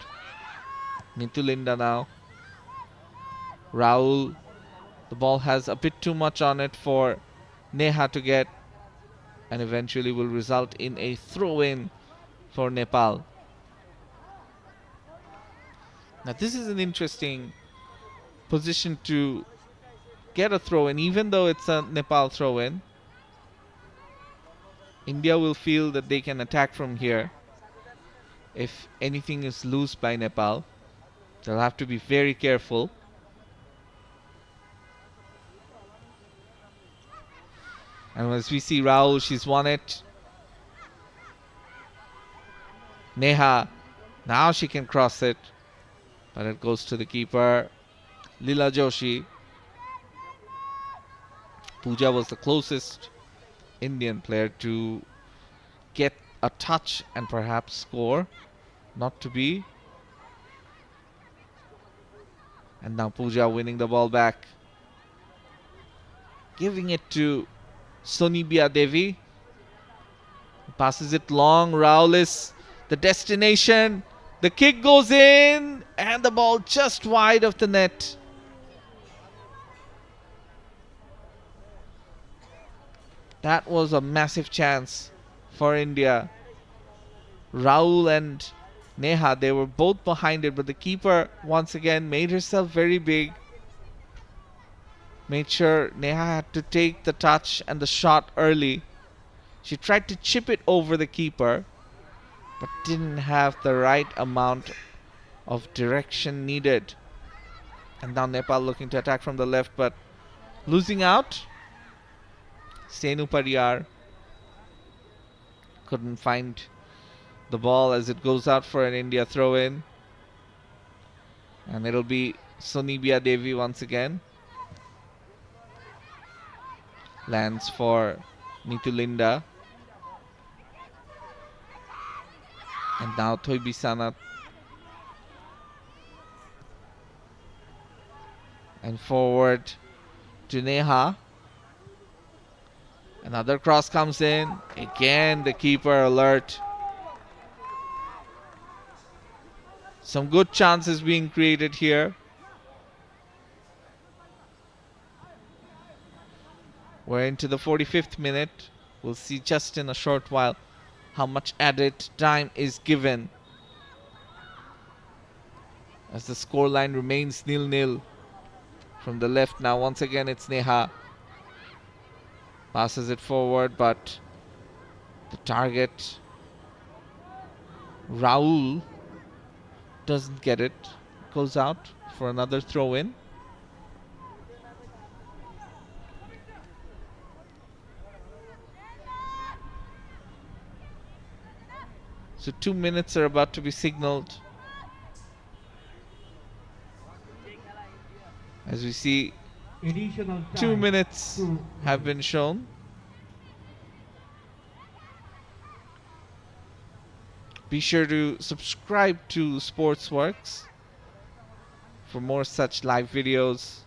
Speaker 1: Into Linda now. Rahul. The ball has a bit too much on it for Neha to get, and eventually will result in a throw-in for Nepal. Now this is an interesting position to get a throw-in, even though it's a Nepal throw-in. India will feel that they can attack from here. If anything is loose by Nepal, they'll have to be very careful. And as we see Rahul, she's won it. Neha, now she can cross it, but it goes to the keeper, Leela Joshi. Pooja was the closest Indian player to get a touch and perhaps score. Not to be. And now Pooja winning the ball back. Giving it to Sonibia Devi. Passes it long. Rahul is the destination. The kick goes in. And the ball just wide of the net. That was a massive chance for India. Rahul and Neha, they were both behind it, but the keeper once again made herself very big. Made sure Neha had to take the touch and the shot early. She tried to chip it over the keeper, but didn't have the right amount of direction needed. And now Nepal looking to attack from the left, but losing out. Senu Pariyar couldn't find the ball as it goes out for an India throw-in. And it'll be Sonibia Devi once again. Lands for Nitulinda. And now Thoibi Sanat. And forward to Neha. Another cross comes in. Again, the keeper alert. Some good chances being created here. We're into the 45th minute. We'll see just in a short while how much added time is given, as the scoreline remains 0-0. From the left now, once again, it's Neha. Passes it forward, but the target, Rahul, doesn't get it. Goes out for another throw-in. So 2 minutes are about to be signaled. As we see,
Speaker 2: Additional
Speaker 1: 2
Speaker 2: time.
Speaker 1: minutes have been shown. Be sure to subscribe to Sportzworkz for more such live videos.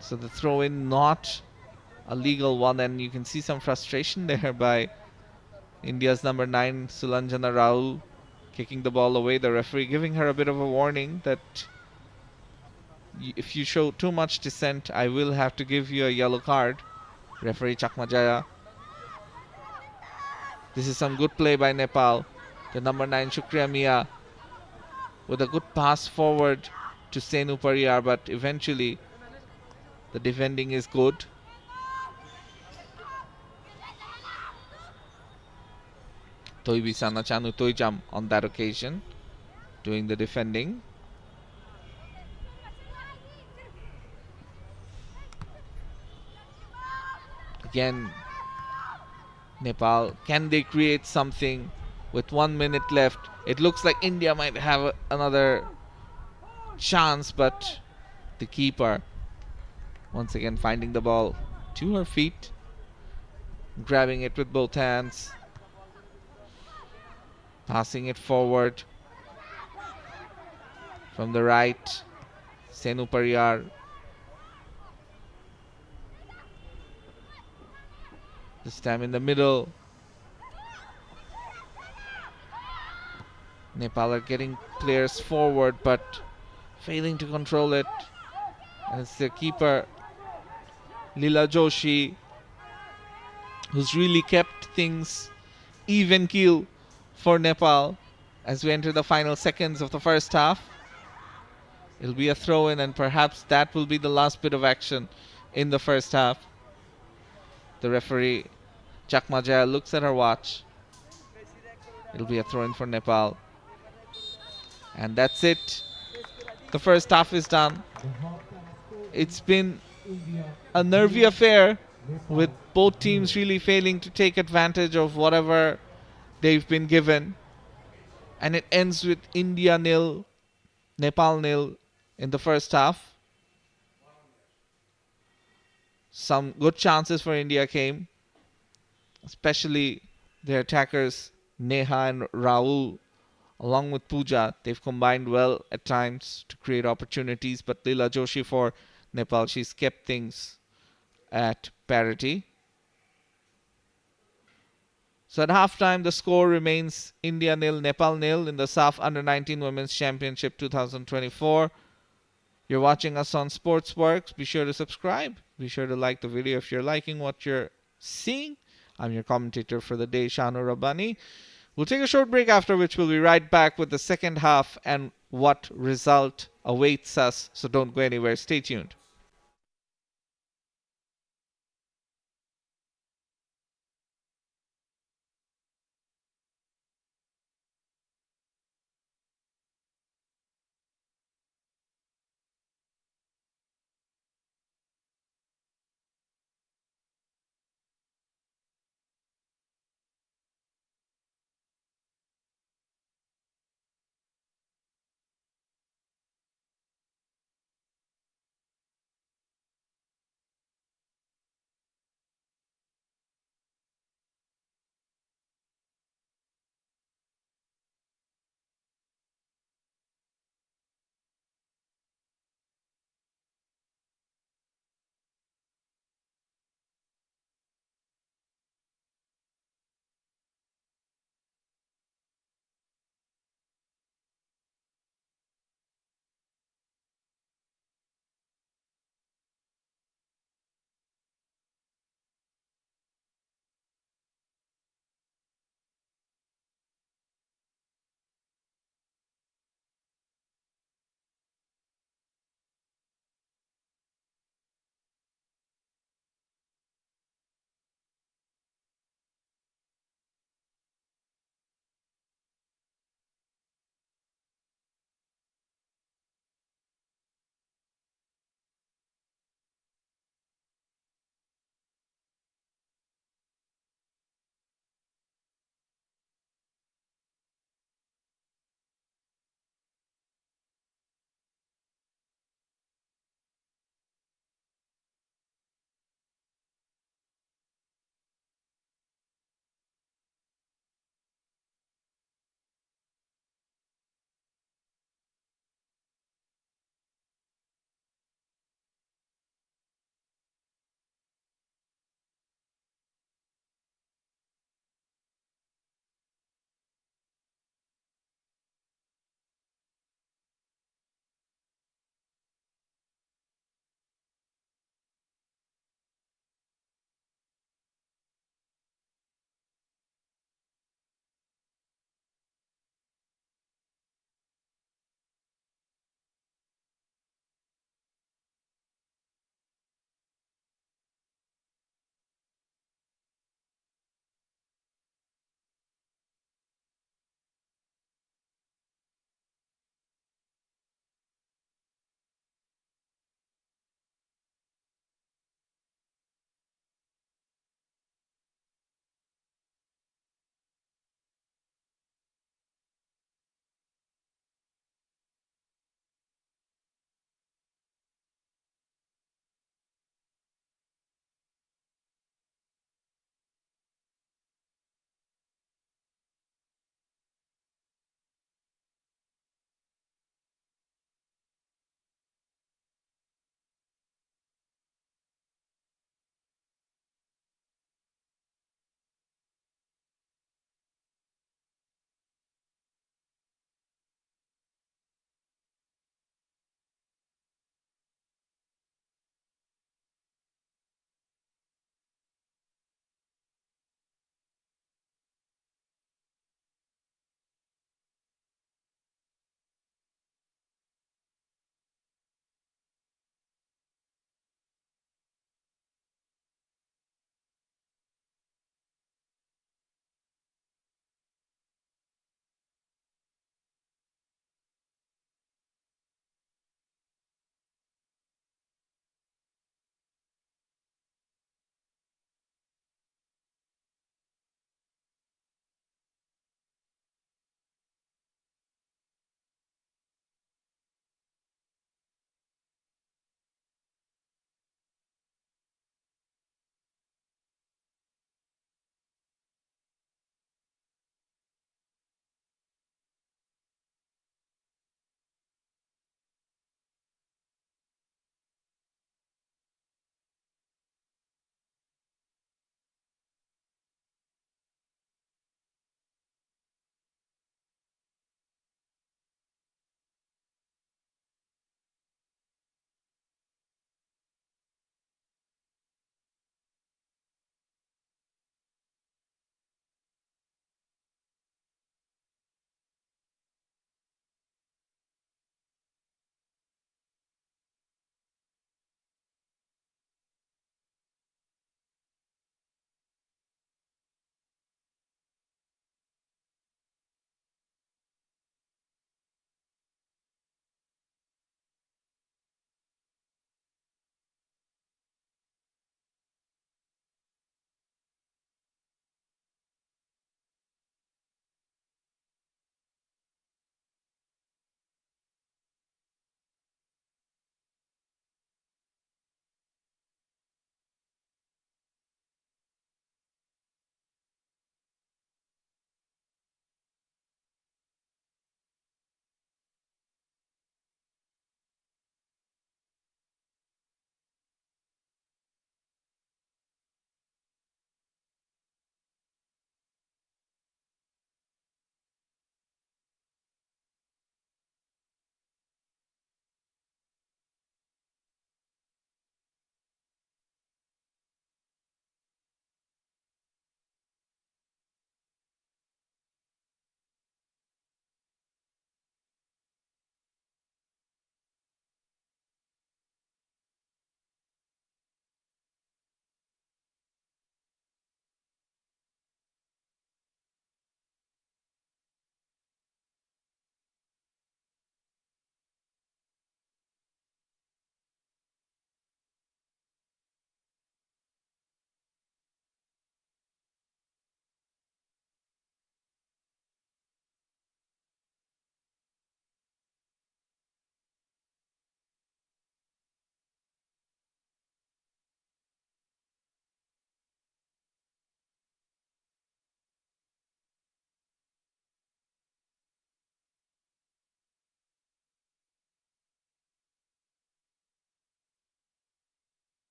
Speaker 1: So the throw-in not a legal one, and you can see some frustration there by India's number 9, Sulanjana Rahul, kicking the ball away. The referee giving her a bit of a warning that if you show too much dissent, I will have to give you a yellow card. Referee Chakmajaya. This is some good play by Nepal. The number 9, Shukriya Mia, with a good pass forward to Senu Pariyar, but eventually the defending is good. Toibi Sana Chanu Toijam on that occasion doing the defending. Again, Nepal, can they create something with 1 minute left? It looks like India might have another chance, but the keeper once again finding the ball to her feet, grabbing it with both hands, passing it forward from the right. Senu Pariyar. This time in the middle. Nepal are getting players forward but failing to control it. And it's the keeper, Leela Joshi, who's really kept things even keel for Nepal as we enter the final seconds of the first half. It'll be a throw-in, and perhaps that will be the last bit of action in the first half. The referee, Chakmajaya, looks at her watch. It'll be a throw-in for Nepal. And that's it. The first half is done. It's been a nervy affair.
Speaker 2: Nepal
Speaker 1: with both
Speaker 2: 0.
Speaker 1: teams really failing to take advantage of whatever they've been given. And it ends with India nil, Nepal nil in the first half. Some good chances for India came, especially their attackers Neha and Rahul, along with Pooja. They've combined well at times to create opportunities, but Leela Joshi for Nepal, she's kept things at parity. So at halftime, the score remains India nil, Nepal nil in the SAFF Under 19 Women's Championship 2024. You're watching us on Sportzworkz. Be sure to subscribe. Be sure to like the video if you're liking what you're seeing. I'm your commentator for the day, Shanu Rabbani. We'll take a short break, after which we'll be right back with the second half and what result awaits us. So don't go anywhere. Stay tuned.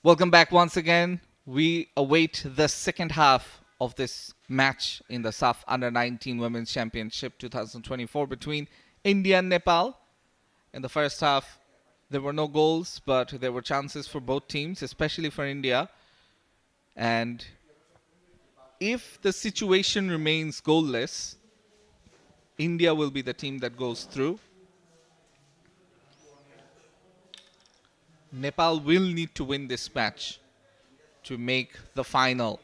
Speaker 1: Welcome back once again. We await the second half of this match in the SAFF Under-19 Women's Championship 2024 between India and Nepal. In the first half, there were no goals, but there were chances for both teams, especially for India. And if the situation remains goalless, India will be the team that goes through. Nepal will need to win this match to make the final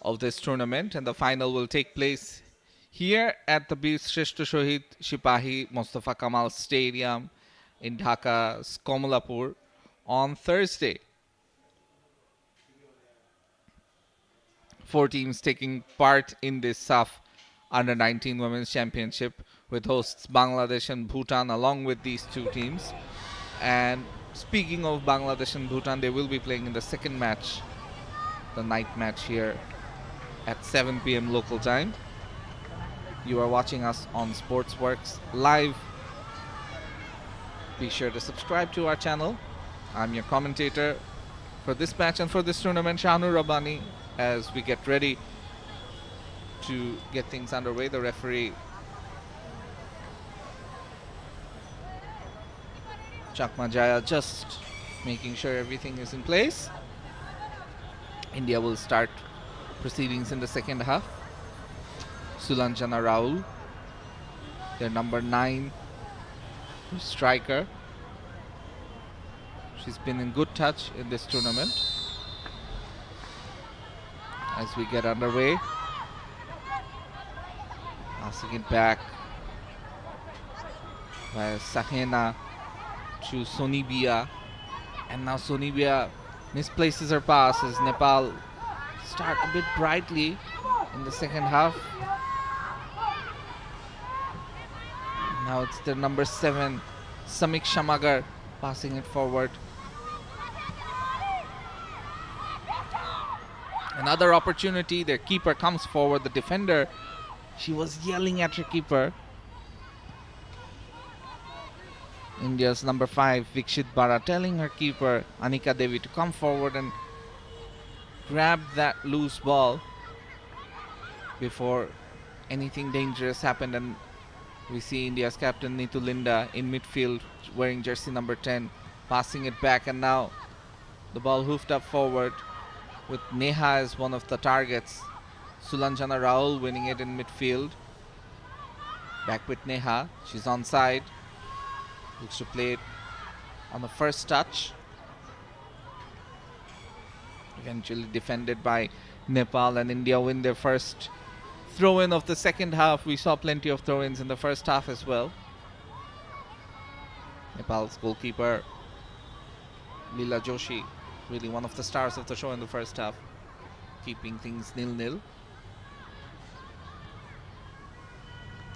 Speaker 1: of this tournament, and the final will take place here at the Bir Shrestha Shohid Sipahi Mustafa Kamal Stadium in Dhaka's Komolapur on Thursday. 4 teams taking part in this SAFF Under-19 Women's Championship, with hosts Bangladesh and Bhutan along with these 2 teams. And speaking of Bangladesh and Bhutan, they will be playing in the second match, the night match here at 7 p.m. local time. You are watching us on Sportzworkz live. Be sure to subscribe to our channel. I'm your commentator for this match and for this tournament, Shahnu Rabbani, as we get ready to get things underway. The referee, Chakma Jaya, just making sure everything is in place. India will start proceedings in the second half. Sulanjana Rahul, their number 9 striker. She's been in good touch in this tournament. As we get underway, passing it back by Sahena to Sonibia, and now Sonibia misplaces her pass as Nepal start a bit brightly in the second half. Now it's their number 7, Samik Shamagar, passing it forward. Another opportunity, their keeper comes forward, the defender, she was yelling at her keeper. India's number 5, Vikshit Bara, telling her keeper, Anika Devi, to come forward and grab that loose ball before anything dangerous happened. And we see India's captain Neetu Linda in midfield wearing jersey number 10, passing it back, and now the ball hoofed up forward with Neha as one of the targets. Sulanjana Rahul winning it in midfield. Back with Neha, she's onside. Looks to play it on the first touch. Eventually defended by Nepal, and India win their first throw-in of the second half. We saw plenty of throw-ins in the first half as well. Nepal's goalkeeper Leela Joshi, really one of the stars of the show in the first half, keeping things 0-0.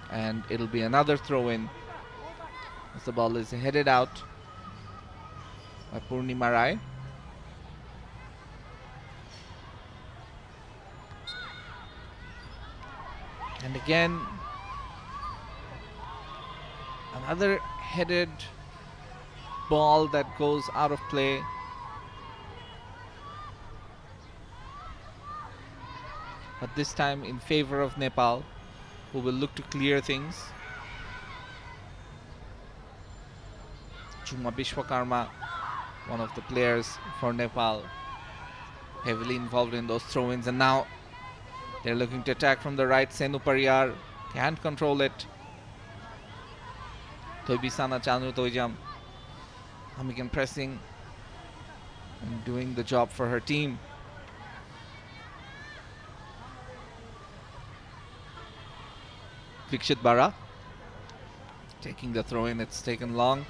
Speaker 1: And it'll be another throw-in as the ball is headed out by Purnima Rai. And again, another headed ball that goes out of play. But this time in favor of Nepal, who will look to clear things. Chuma Bishwakarma, one of the players for Nepal, heavily involved in those throw-ins, and now they're looking to attack from the right. Senu Pariyar can't control it. Toibisana Chanu Toijam Hamigan pressing and doing the job for her team. Vikshit Bara taking the throw-in. It's taken long.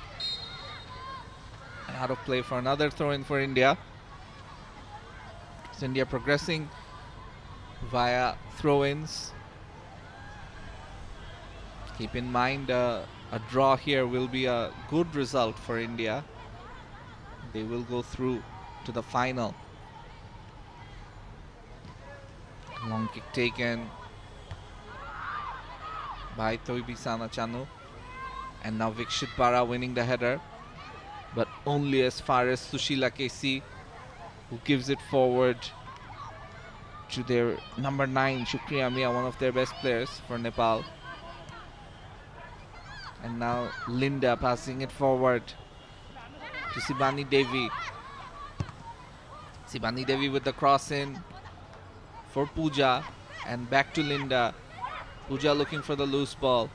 Speaker 1: And out of play for another throw-in for India. So India progressing via throw-ins. Keep in mind a draw here will be a good result for India. They will go through to the final. Long kick taken by Toibisana Chanu. And now Vikshit Bara winning the header, but only as far as Sushila Kesi. who gives it forward to their number 9, Shukriya Mia, one of their best players for Nepal. And now Linda passing it forward to Sibani Devi. Sibani Devi with the cross in for Pooja, and back to Linda. Pooja looking for the loose ball.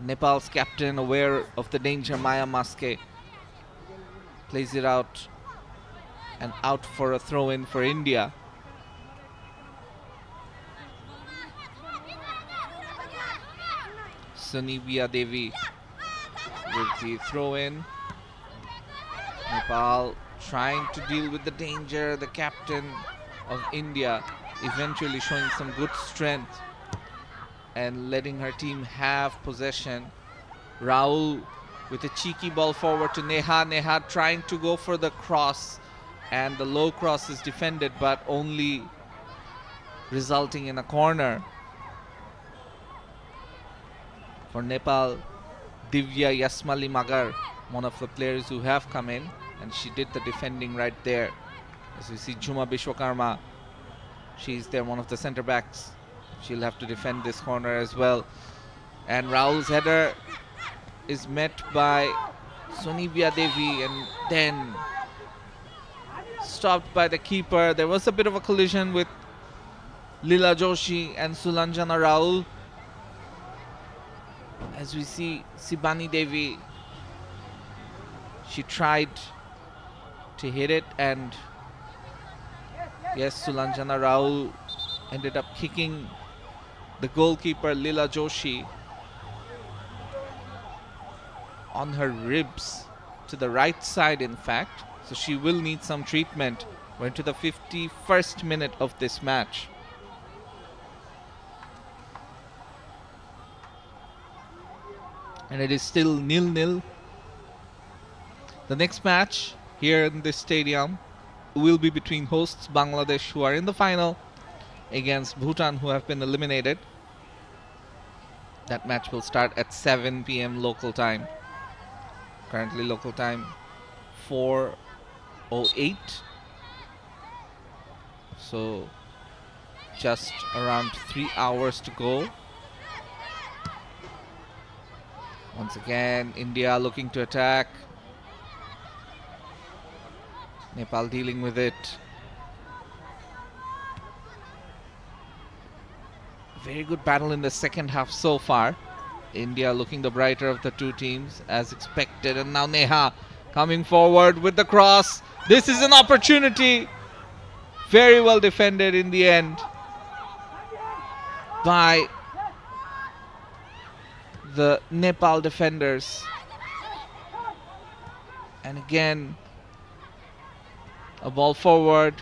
Speaker 1: Nepal's captain, aware of the danger, Maya Maske, plays it out, and out for a throw in for India. Sunibia Devi with the throw in. Nepal trying to deal with the danger. The captain of India eventually showing some good strength and letting her team have possession. Rahul with a cheeky ball forward to Neha. Neha trying to go for the cross, and the low cross is defended but only resulting in a corner. For Nepal, Divya Yasmali Magar, one of the players who have come in, and she did the defending right there. As we see Juma Bishwakarma, she's there, one of the center backs. She'll have to defend this corner as well. And Rahul's header is met by Sunibia Devi and then stopped by the keeper. There was a bit of a collision with Leela Joshi and Sulanjana Rahul. As we see Sibani Devi, she tried to hit it, and yes, Sulanjana Rahul ended up kicking the goalkeeper Leela Joshi on her ribs, to the right side in fact, so she will need some treatment. We're into the 51st minute of this match. And it is still 0-0. The next match here in this stadium will be between hosts Bangladesh, who are in the final, against Bhutan, who have been eliminated. That match will start at 7 p.m. local time. Currently local time 4:08. So just around 3 hours to go. Once again, India looking to attack. Nepal dealing with it. Very good battle in the second half so far. India looking the brighter of the two teams as expected. And now Neha coming forward with the cross. This is an opportunity. Very well defended in the end by the Nepal defenders. And again, a ball forward.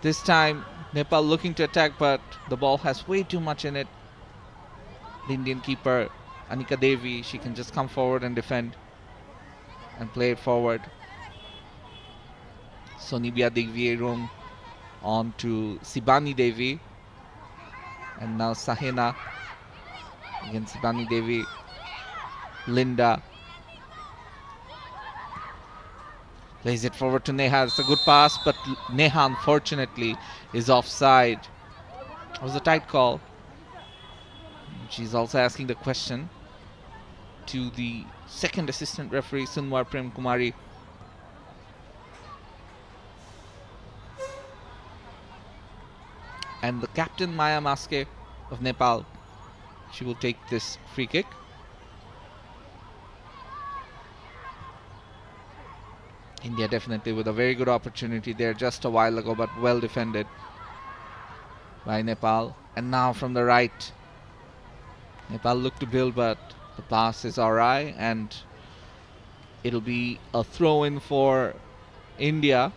Speaker 1: This time Nepal looking to attack, but the ball has way too much in it. The Indian keeper Anika Devi, she can just come forward and defend and play it forward. Sonibia Digvierung on to Sibani Devi, and now Sahena against Sibani Devi. Linda plays it forward to Neha. It's a good pass, but Neha unfortunately is offside. It was a tight call. She's also asking the question to the second assistant referee, Sunwar Prem Kumari. And the captain, Maya Maske of Nepal, she will take this free kick. India definitely with a very good opportunity there just a while ago, but well defended by Nepal. And now from the right, Nepal look to build, but the pass is awry, and it'll be a throw-in for India.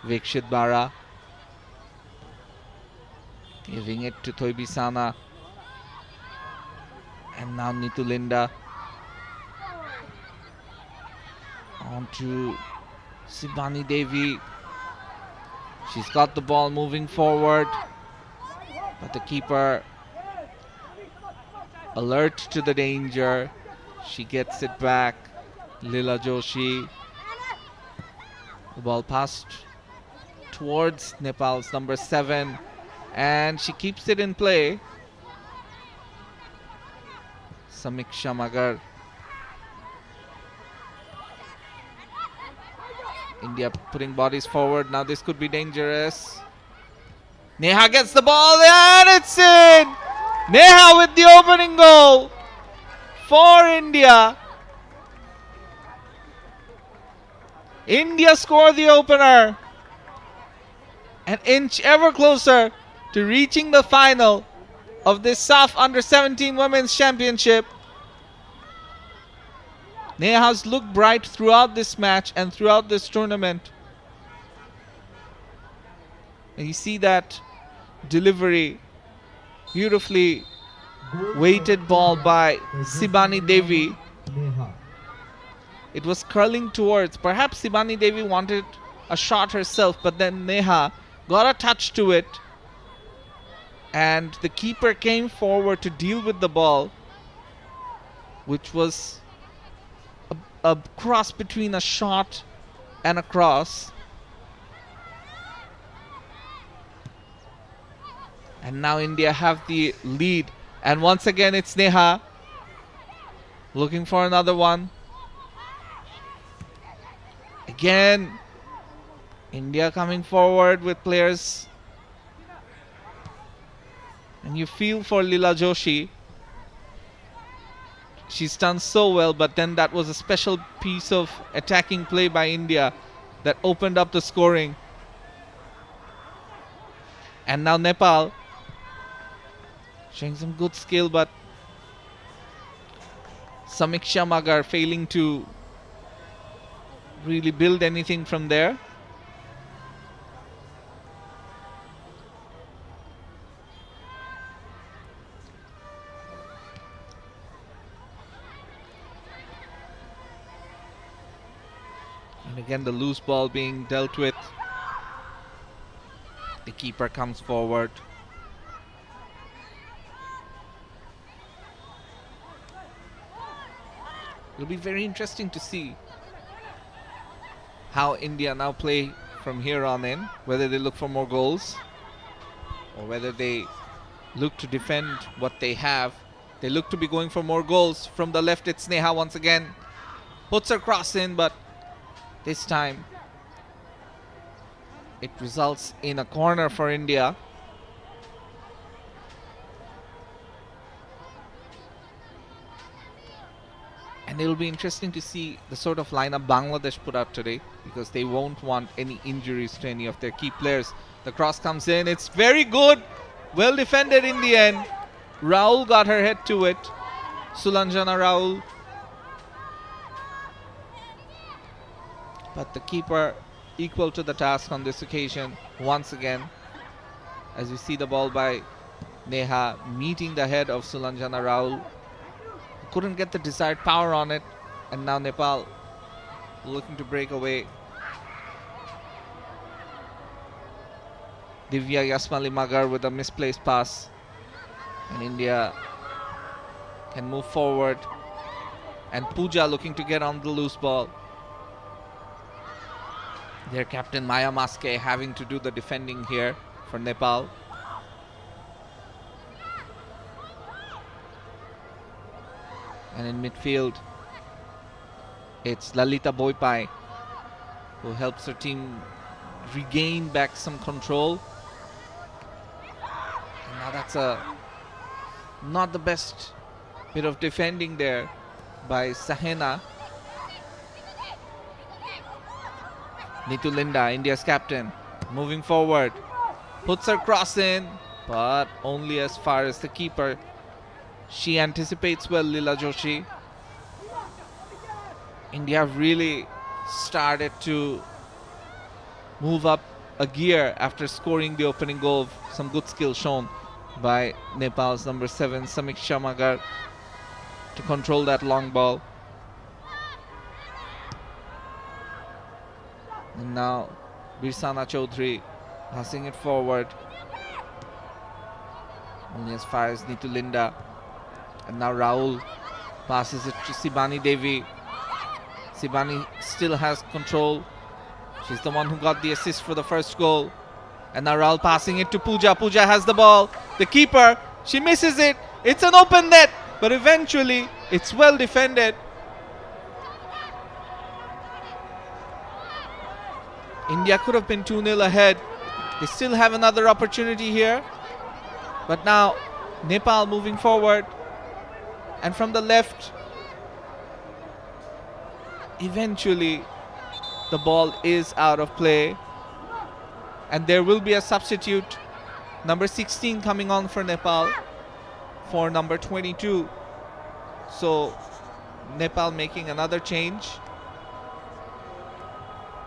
Speaker 1: Vikshit Bara giving it to Thoibi Sana, and now Nitu Linda on to Sibani Devi. She's got the ball moving forward, but the keeper alert to the danger. She gets it back. Leela Joshi The ball passed towards Nepal's number 7, and she keeps it in play. Samiksha Magar. India putting bodies forward. Now this could be dangerous. Neha gets the ball and it's in! Neha with the opening goal for India. India score the opener. An inch ever closer to reaching the final of this SAFF Under-17 Women's Championship. Neha's looked bright throughout this match and throughout this tournament. And you see that delivery, beautifully weighted ball by Sibani Devi. It was curling towards, perhaps Sibani Devi wanted a shot herself, but then Neha got a touch to it. And the keeper came forward to deal with the ball, which was a cross between a shot and a cross. And now India have the lead. And once again it's Neha looking for another one. Again, India coming forward with players. And you feel for Leela Joshi. She's done so well, but then that was a special piece of attacking play by India that opened up the scoring. And now Nepal showing some good skill, but Samiksha Magar failing to really build anything from there. And again the loose ball being dealt with. The keeper comes forward. It'll be very interesting to see how India now play from here on in, whether they look for more goals or whether they look to defend what they have. They look to be going for more goals. From the left it's Neha once again. Puts her cross in, but this time it results in a corner for India. And it will be interesting to see the sort of lineup Bangladesh put out today, because they won't want any injuries to any of their key players. The cross comes in. It's very good. Well defended in the end. Raul got her head to it. Sulanjana Raul. But the keeper equal to the task on this occasion once again. As you see the ball by Neha meeting the head of Sulanjana Raul. Couldn't get the desired power on it, and now Nepal looking to break away. Divya Yasmali Magar with a misplaced pass, and India can move forward. And Pooja looking to get on the loose ball. Their captain Maya Maske having to do the defending here for Nepal. And in midfield, it's Lalita Boipai who helps her team regain back some control. And now that's not the best bit of defending there by Sahena. Neetu Linda, India's captain, moving forward, puts her cross in, but only as far as the keeper. She anticipates well, Leela Joshi. India really started to move up a gear after scoring the opening goal. Some good skill shown by Nepal's number 7, Samiksha Magar, to control that long ball. And now Birsana Chaudhary passing it forward. Only as far as Neetu Linda. And now Raul passes it to Sibani Devi. Sibani still has control. She's the one who got the assist for the first goal. And now Rahul passing it to Pooja. Pooja has the ball. The keeper, she misses it. It's an open net, but eventually it's well defended. India could have been 2-0 ahead. They still have another opportunity here. But now Nepal moving forward. And from the left, eventually the ball is out of play. And there will be a substitute. Number 16 coming on for Nepal for number 22. So Nepal making another change.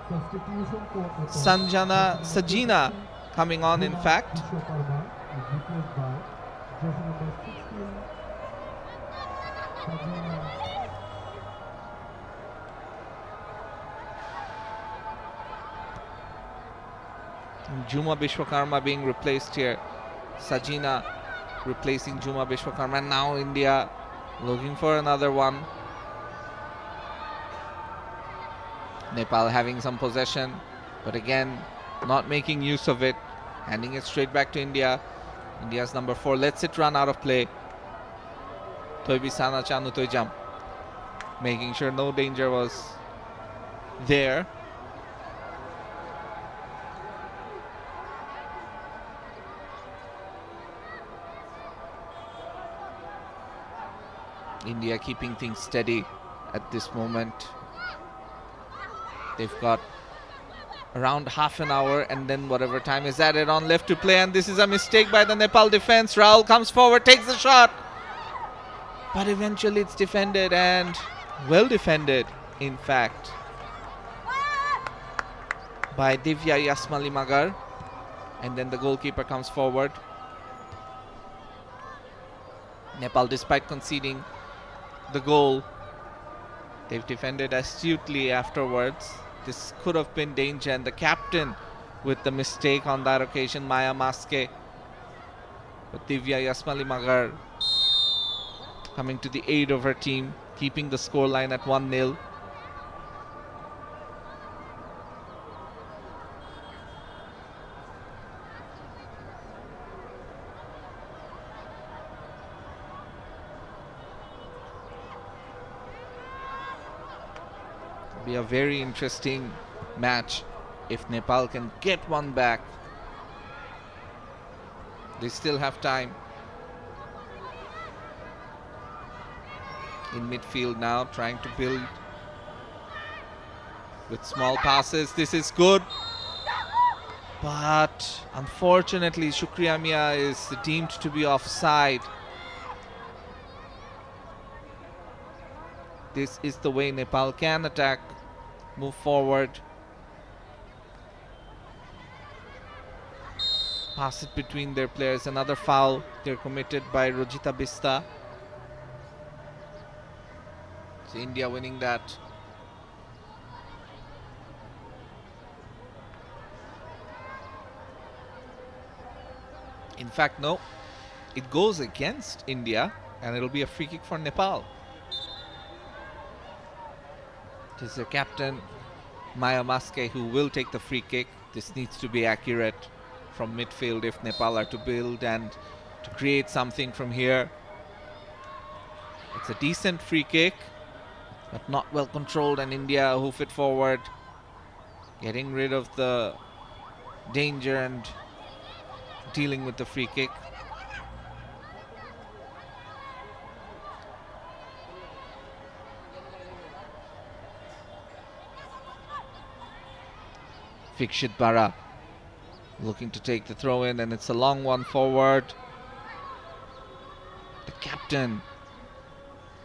Speaker 2: Substitution for Nepal.
Speaker 1: Sanjana Sajina coming on, in fact.
Speaker 2: Vishwakarma is replaced by jersey number 16, Sajina.
Speaker 1: Juma Vishwakarma being replaced here. Sajina replacing Juma Vishwakarma. And now India looking for another one. Nepal having some possession, but again not making use of it. Handing it straight back to India. India's number 4 lets it run out of play. Toibisana Chanu Toijam making sure no danger was there. India keeping things steady at this moment. They've got around half an hour and then whatever time is added on left to play, and this is a mistake by the Nepal defense. Rahul comes forward, takes the shot, but eventually it's defended, and well defended in fact by Divya Yasmali Magar. And then the goalkeeper comes forward. Nepal, despite conceding the goal, they've defended astutely afterwards. This could have been danger, and the captain with the mistake on that occasion, Maya Maske. But Divya Yasmali Magar coming to the aid of her team, keeping the scoreline at 1-0. Be a very interesting match if Nepal can get one back. They still have time. In midfield now, trying to build with small passes. This is good, but unfortunately Shukriya Mia is deemed to be offside. This is the way Nepal can attack, move forward. Pass it between their players. Another foul they're committed by Rojita Bista. So India winning that. In fact, no, it goes against India and it'll be a free kick for Nepal. It is their captain Maya Maske who will take the free kick. This needs to be accurate from midfield if Nepal are to build and to create something from here. It's a decent free kick, but not well controlled, and India hoof it forward, getting rid of the danger and dealing with the free kick. Fikshit Bara looking to take the throw in, and it's a long one forward. The captain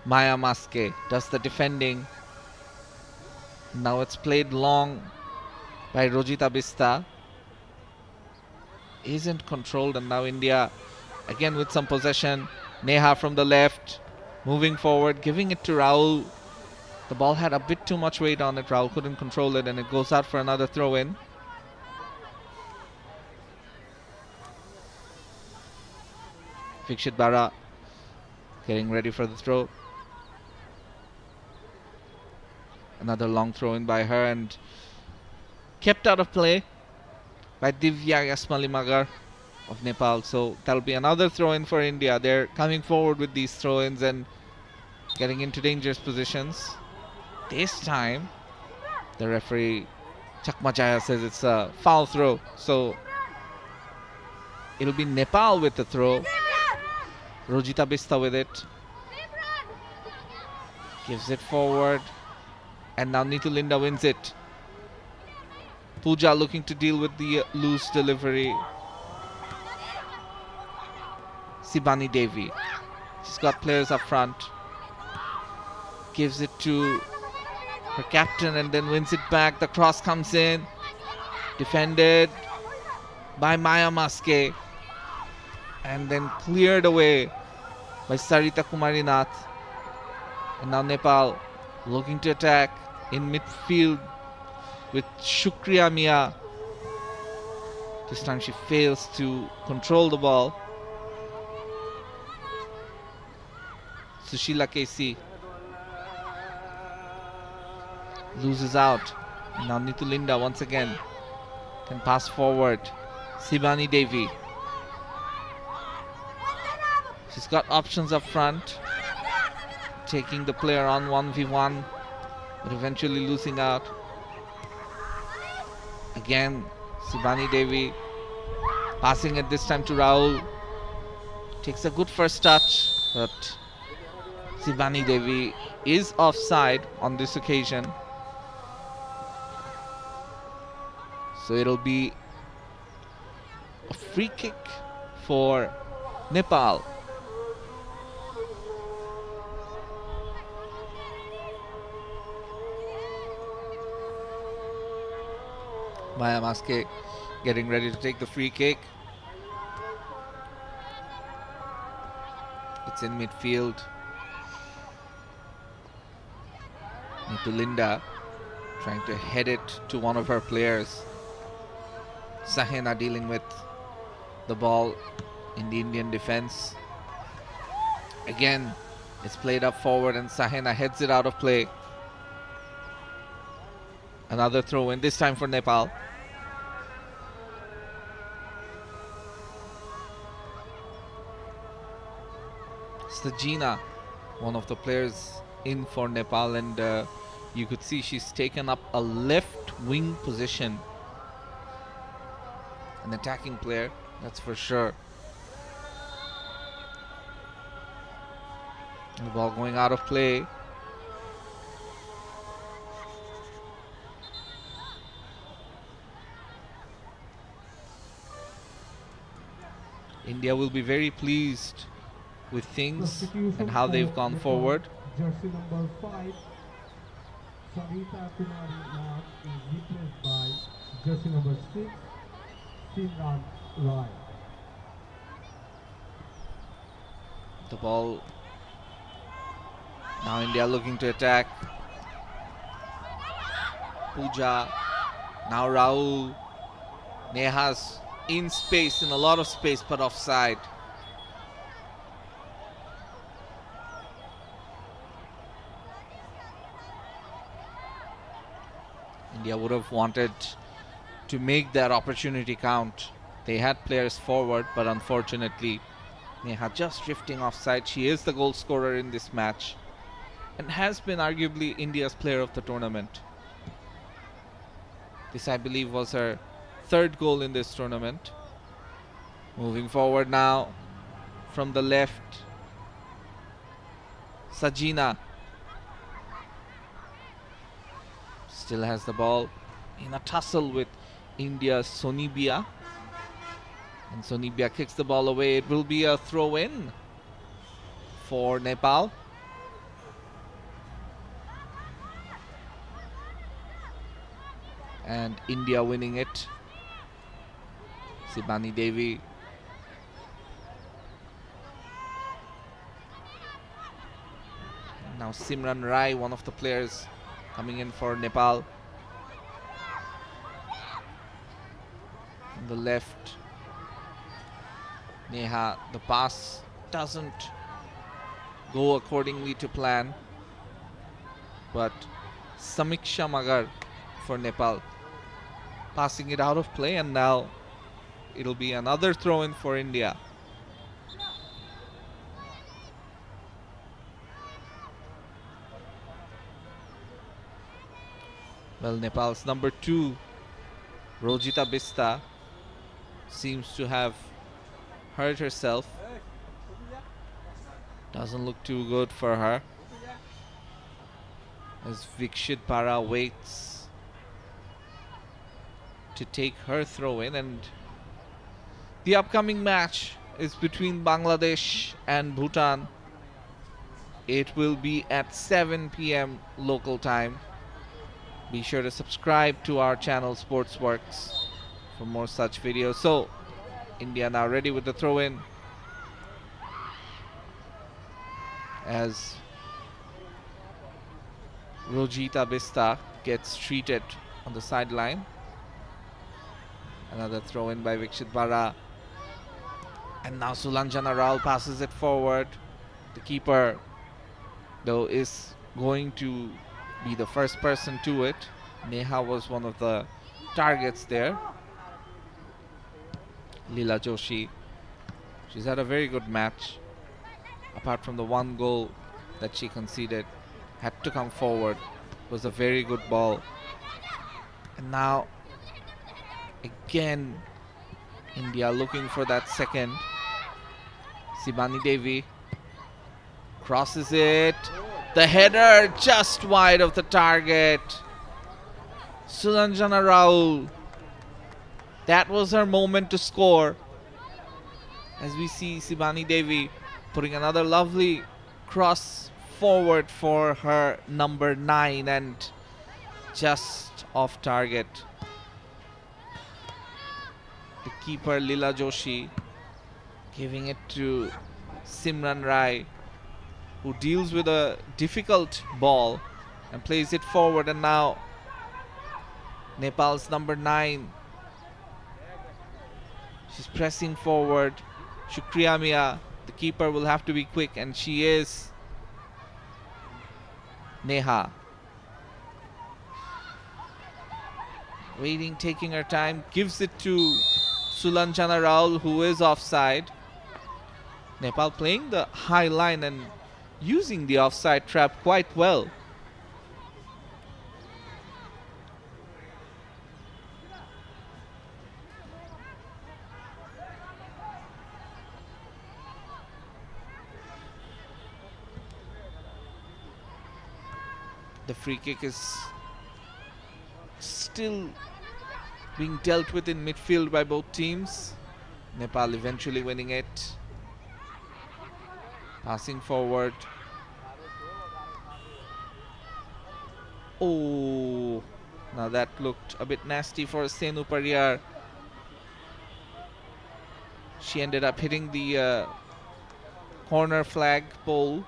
Speaker 1: Maya Maske does the defending. Now it's played long by Rojita Bista. Isn't controlled, and now India again with some possession. Neha from the left, moving forward, giving it to Rahul. The ball had a bit too much weight on it. Rahul couldn't control it, and it goes out for another throw in. Fikshit Bara getting ready for the throw. Another long throw in by her, and kept out of play by Divya Yasmali of Nepal. So that'll be another throw-in for India. They're coming forward with these throw-ins and getting into dangerous positions. This time, the referee Chakma Jaya says it's a foul throw. So it'll be Nepal with the throw. Rojita Bista with it. Gives it forward. And now Neetu Linda wins it. Pooja looking to deal with the loose delivery. Sibani Devi. She's got players up front. Gives it to her captain and then wins it back. The cross comes in. Defended by Maya Maske. And then cleared away by Sarita Kumarinath. And now Nepal looking to attack in midfield with Shukriya Mia. This time she fails to control the ball. Sushila Casey loses out. Now Neetu Linda once again can pass forward. Sibani Devi. She's got options up front. Taking the player on 1v1, but eventually losing out. Again, Sibani Devi passing it this time to Rahul. Takes a good first touch, but Sibani Devi is offside on this occasion. So it'll be a free kick for Nepal. Maya Maske getting ready to take the free kick. It's in midfield. Neetu Linda trying to head it to one of her players. Sahena dealing with the ball in the Indian defense. Again, it's played up forward and Sahena heads it out of play. Another throw in, this time for Nepal. Sajina, one of the players in for Nepal, and you could see she's taken up a left wing position. An attacking player, that's for sure. The ball going out of play. India will be very pleased with things and how they've gone forward.
Speaker 2: Jersey number 5, Sarita Kumari Nath is replaced by jersey number 6, Simran Rai.
Speaker 1: The ball. Now India looking to attack. Pooja. Now Rahul. Neha's in space, in a lot of space, but offside. India would have wanted to make that opportunity count. They had players forward, but unfortunately, Neha just drifting offside. She is the goal scorer in this match and has been arguably India's player of the tournament. This, I believe, was her third goal in this tournament. Moving forward now from the left. Sajina still has the ball in a tussle with India's Sonibia. And Sonibia kicks the ball away. It will be a throw in for Nepal. And India winning it. Sibani Devi. Now Simran Rai, one of the players coming in for Nepal. On the left, Neha, the pass doesn't go accordingly to plan, but Samiksha Magar for Nepal passing it out of play, and now it'll be another throw-in for India. Well, Nepal's number 2, Rojita Bista, seems to have hurt herself. Doesn't look too good for her, as Vikshit Para waits to take her throw in. And the upcoming match is between Bangladesh and Bhutan. It will be at 7 p.m. local time. Be sure to subscribe to our channel Sportzworkz for more such videos. So India now ready with the throw in, as Rojita Bista gets treated on the sideline. Another throw in by Vikshit Bara. And now Sulanjana Rao passes it forward. The keeper, though, is going to be the first person to it. Neha was one of the targets there. Leela Joshi, she's had a very good match. Apart from the one goal that she conceded, had to come forward. It was a very good ball. And now again India looking for that second. Sibani Devi crosses it. The header just wide of the target. Sulanjana Rao, that was her moment to score, as we see Sibani Devi putting another lovely cross forward for her number 9, and just off target. The keeper Leela Joshi giving it to Simran Rai, who deals with a difficult ball and plays it forward. And now Nepal's number 9, she's pressing forward. Shukriya Mia, the keeper, will have to be quick, and she is. Neha waiting, taking her time, gives it to Sulanjana Rao, who is offside. Nepal playing the high line and using the offside trap quite well. The free kick is still being dealt with in midfield by both teams. Nepal eventually winning it. Passing forward. Oh, now that looked a bit nasty for Senu Pariyar. She ended up hitting the corner flag pole.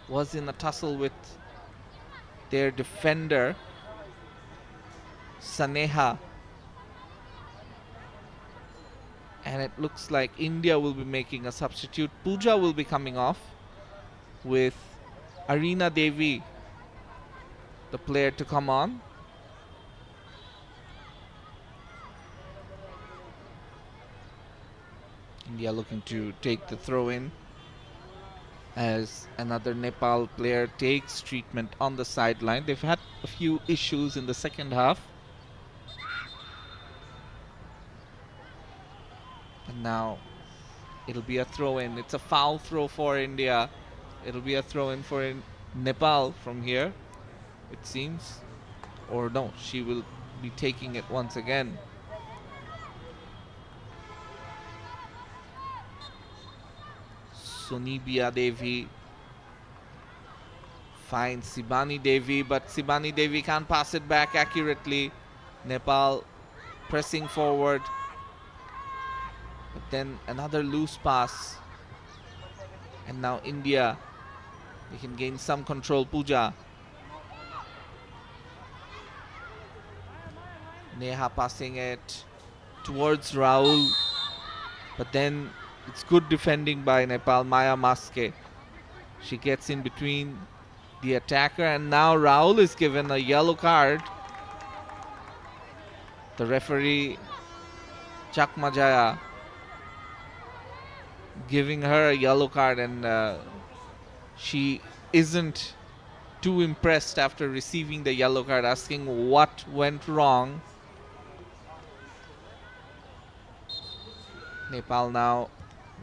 Speaker 1: Was in a tussle with their defender Saneha, and it looks like India will be making a substitute. Pooja will be coming off, with Arina Devi, the player, to come on. India looking to take the throw in, as another Nepal player takes treatment on the sideline. They've had a few issues in the second half. And now it'll be a throw-in. It's a foul throw for India. It'll be a throw-in for Nepal from here, it seems. Or no, she will be taking it once again. Sunibia Devi finds Sibani Devi, but Sibani Devi can't pass it back accurately. Nepal pressing forward, but then another loose pass, and now India, they can gain some control. Pooja, Neha passing it towards Rahul, but then it's good defending by Nepal. Maya Maske, she gets in between the attacker, and now Rahul is given a yellow card. The referee, Chakmajaya, giving her a yellow card, and she isn't too impressed after receiving the yellow card, asking what went wrong. Nepal now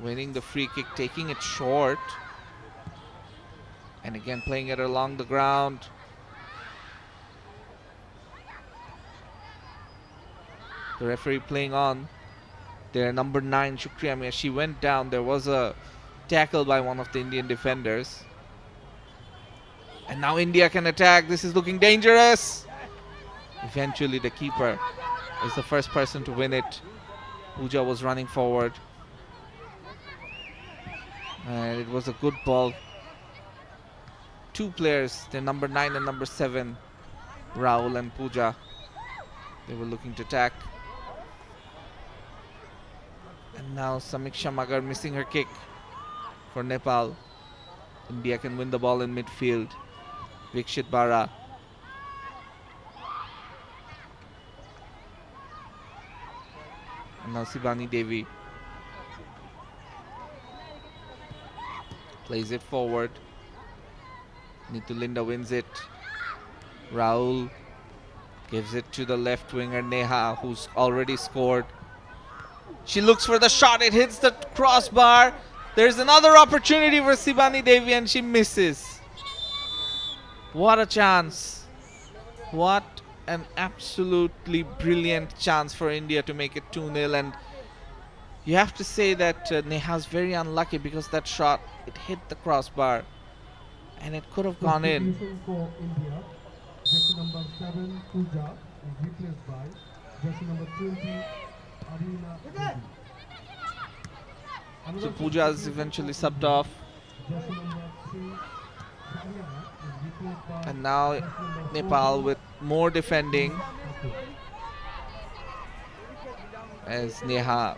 Speaker 1: winning the free kick, taking it short, and again playing it along the ground. The referee playing on their number 9, Shukriya Mia. She went down. There was a tackle by one of the Indian defenders. And now India can attack. This is looking dangerous. Eventually the keeper is the first person to win it. Pooja was running forward. And it was a good ball. Two players, the number 9 and number 7, Rahul and Pooja. They were looking to attack. And now Samiksha Magar missing her kick for Nepal. India can win the ball in midfield. Vikshit Bara. And now Sibani Devi plays it forward. Nitulinda wins it. Rahul gives it to the left winger Neha, who's already scored. She looks for the shot. It hits the crossbar. There's another opportunity for Sibani Devi and she misses. What a chance. What an absolutely brilliant chance for India to make it 2-0. And you have to say that Neha's very unlucky because that shot, it hit the crossbar and it could have gone in.
Speaker 2: Substitution for India. Jersey number 7, Pooja, is replaced by jersey number 20, Arina Devi.
Speaker 1: So Pooja is eventually subbed off.
Speaker 2: Jersey number 3, Haryana, is replaced by
Speaker 1: And now
Speaker 2: jersey number
Speaker 1: Nepal
Speaker 2: 14,
Speaker 1: with more defending
Speaker 2: Thakur.
Speaker 1: as Neha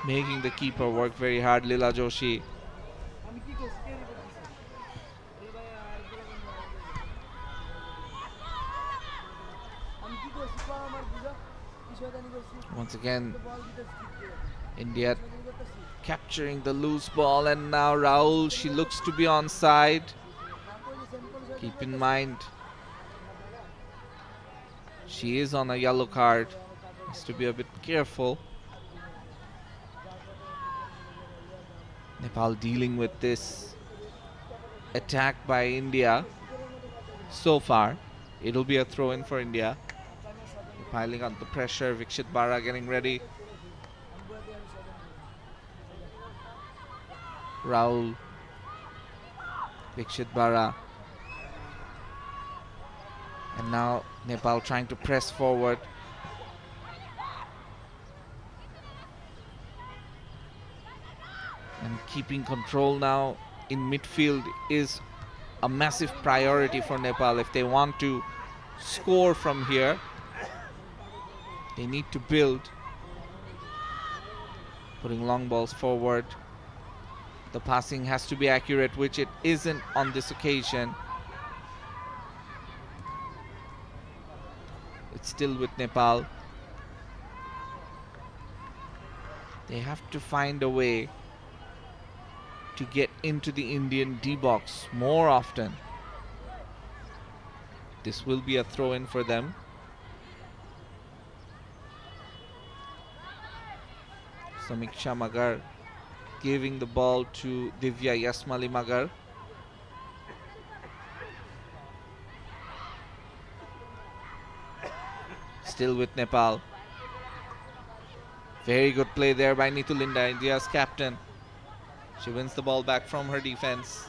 Speaker 1: making the keeper work very hard. Leela Joshi. Once again, India capturing the loose ball, and now Rahul, she looks to be onside. Keep in mind, she is on a yellow card. Has to be a bit careful. Nepal dealing with this attack by India. So far, it'll be a throw-in for India. Piling on the pressure. Vikshit Bara getting ready. Rahul. Vikshit Bara. And now Nepal trying to press forward. And keeping control now in midfield is a massive priority for Nepal. If they want to score from here, they need to build. Putting long balls forward. The passing has to be accurate, which it isn't on this occasion. It's still with Nepal. They have to find a way to get into the Indian D box more often. This will be a throw-in for them. Samiksha Magar giving the ball to Divya Yasmali Magar. Still with Nepal. Very good play there by Nitulinda, India's captain. She wins the ball back from her defense.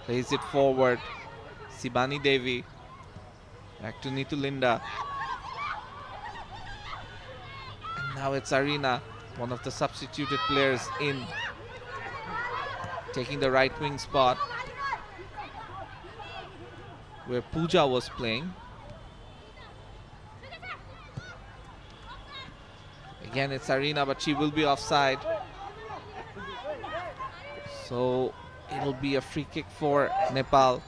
Speaker 1: Plays it forward. Sibani Devi. Back to Nitulinda. And now it's Arina, one of the substituted players in, taking the right wing spot where Pooja was playing. Again, it's Arina, but she will be offside. So it'll be a free kick for Nepal.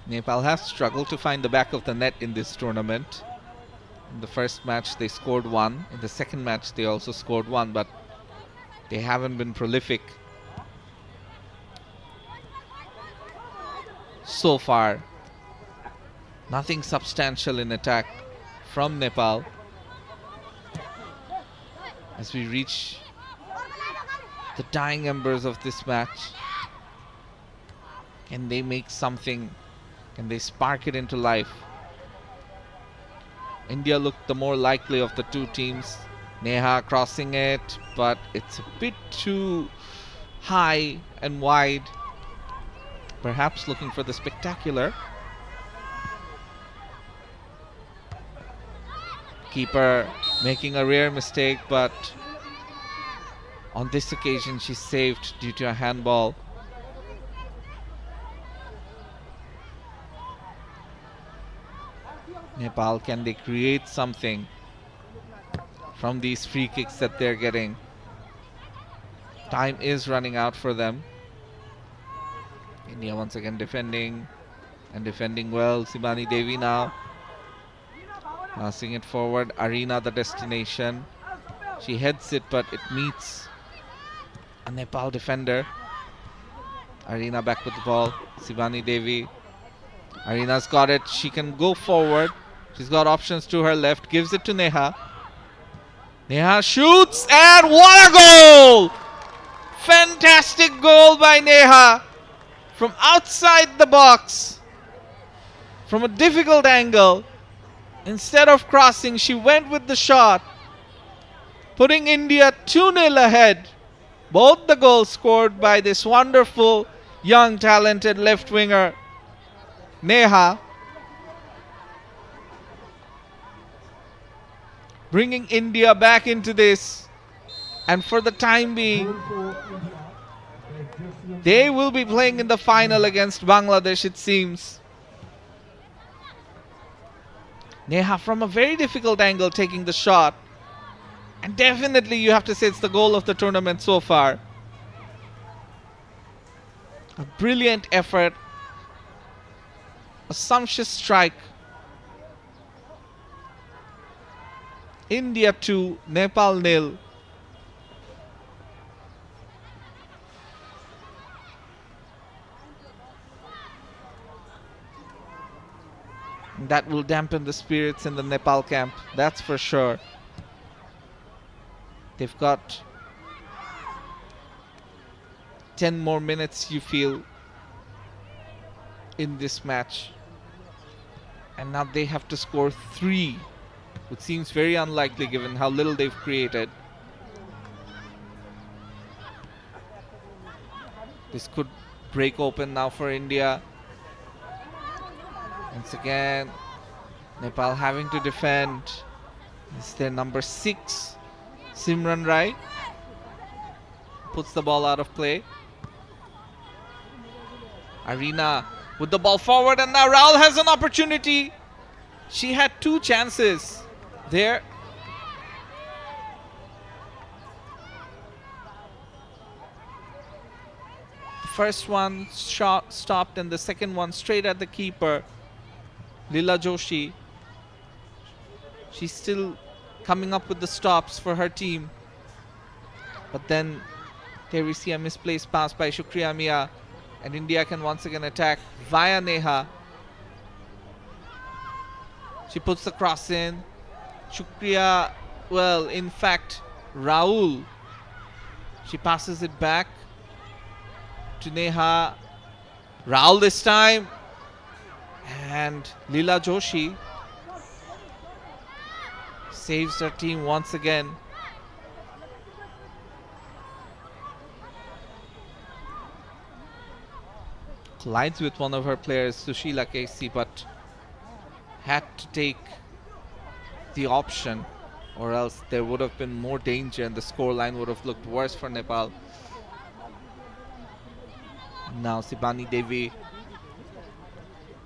Speaker 1: Nepal has struggled to find the back of the net in this tournament. In the first match they scored one. In the second match they also scored one, but they haven't been prolific so far. Nothing substantial in attack from Nepal. As we reach the dying embers of this match, can they make something? Can they spark it into life? India looked the more likely of the two teams. Neha crossing it, but it's a bit too high and wide. Perhaps looking for the spectacular. Keeper making a rare mistake, but on this occasion she's saved due to a handball. Nepal, can they create something from these free kicks that they're getting? Time is running out for them. India once again defending, and defending well. Sibani Devi now passing it forward. Arena the destination. She heads it, but it meets a Nepal defender. Arena back with the ball. Sibani Devi. Arina's got it. She can go forward. She's got options to her left. Gives it to Neha. Neha shoots, and what a goal! Fantastic goal by Neha from outside the box, from a difficult angle. Instead of crossing, she went with the shot, putting India 2-0 ahead. Both the goals scored by this wonderful, young, talented left winger, Neha, bringing India back into this. And for the time being, they will be playing in the final against Bangladesh, it seems. Neha from a very difficult angle taking the shot. And definitely you have to say it's the goal of the tournament so far. A brilliant effort. A sumptuous strike. India 2, Nepal 0. That will dampen the spirits in the Nepal camp, that's for sure. They've got 10 more minutes, you feel, in this match. And now they have to score 3, which seems very unlikely given how little they've created. This could break open now for India. Once again, Nepal having to defend. It's their number 6, Simran Rai. Puts the ball out of play. Arena with the ball forward, and now Raul has an opportunity. She had 2 chances there. The first one shot stopped, and the second one straight at the keeper, Leela Joshi. She's still coming up with the stops for her team. But then there we see a misplaced pass by Shukriya Mia, and India can once again attack via Neha. She puts the cross in. Shukriya, well, in fact, Raul. She passes it back to Neha. Raul this time. And Leela Joshi saves her team once again. Collides with one of her players, Sushila Casey, but had to take the option, or else there would have been more danger and the scoreline would have looked worse for Nepal. Now Sibani Devi.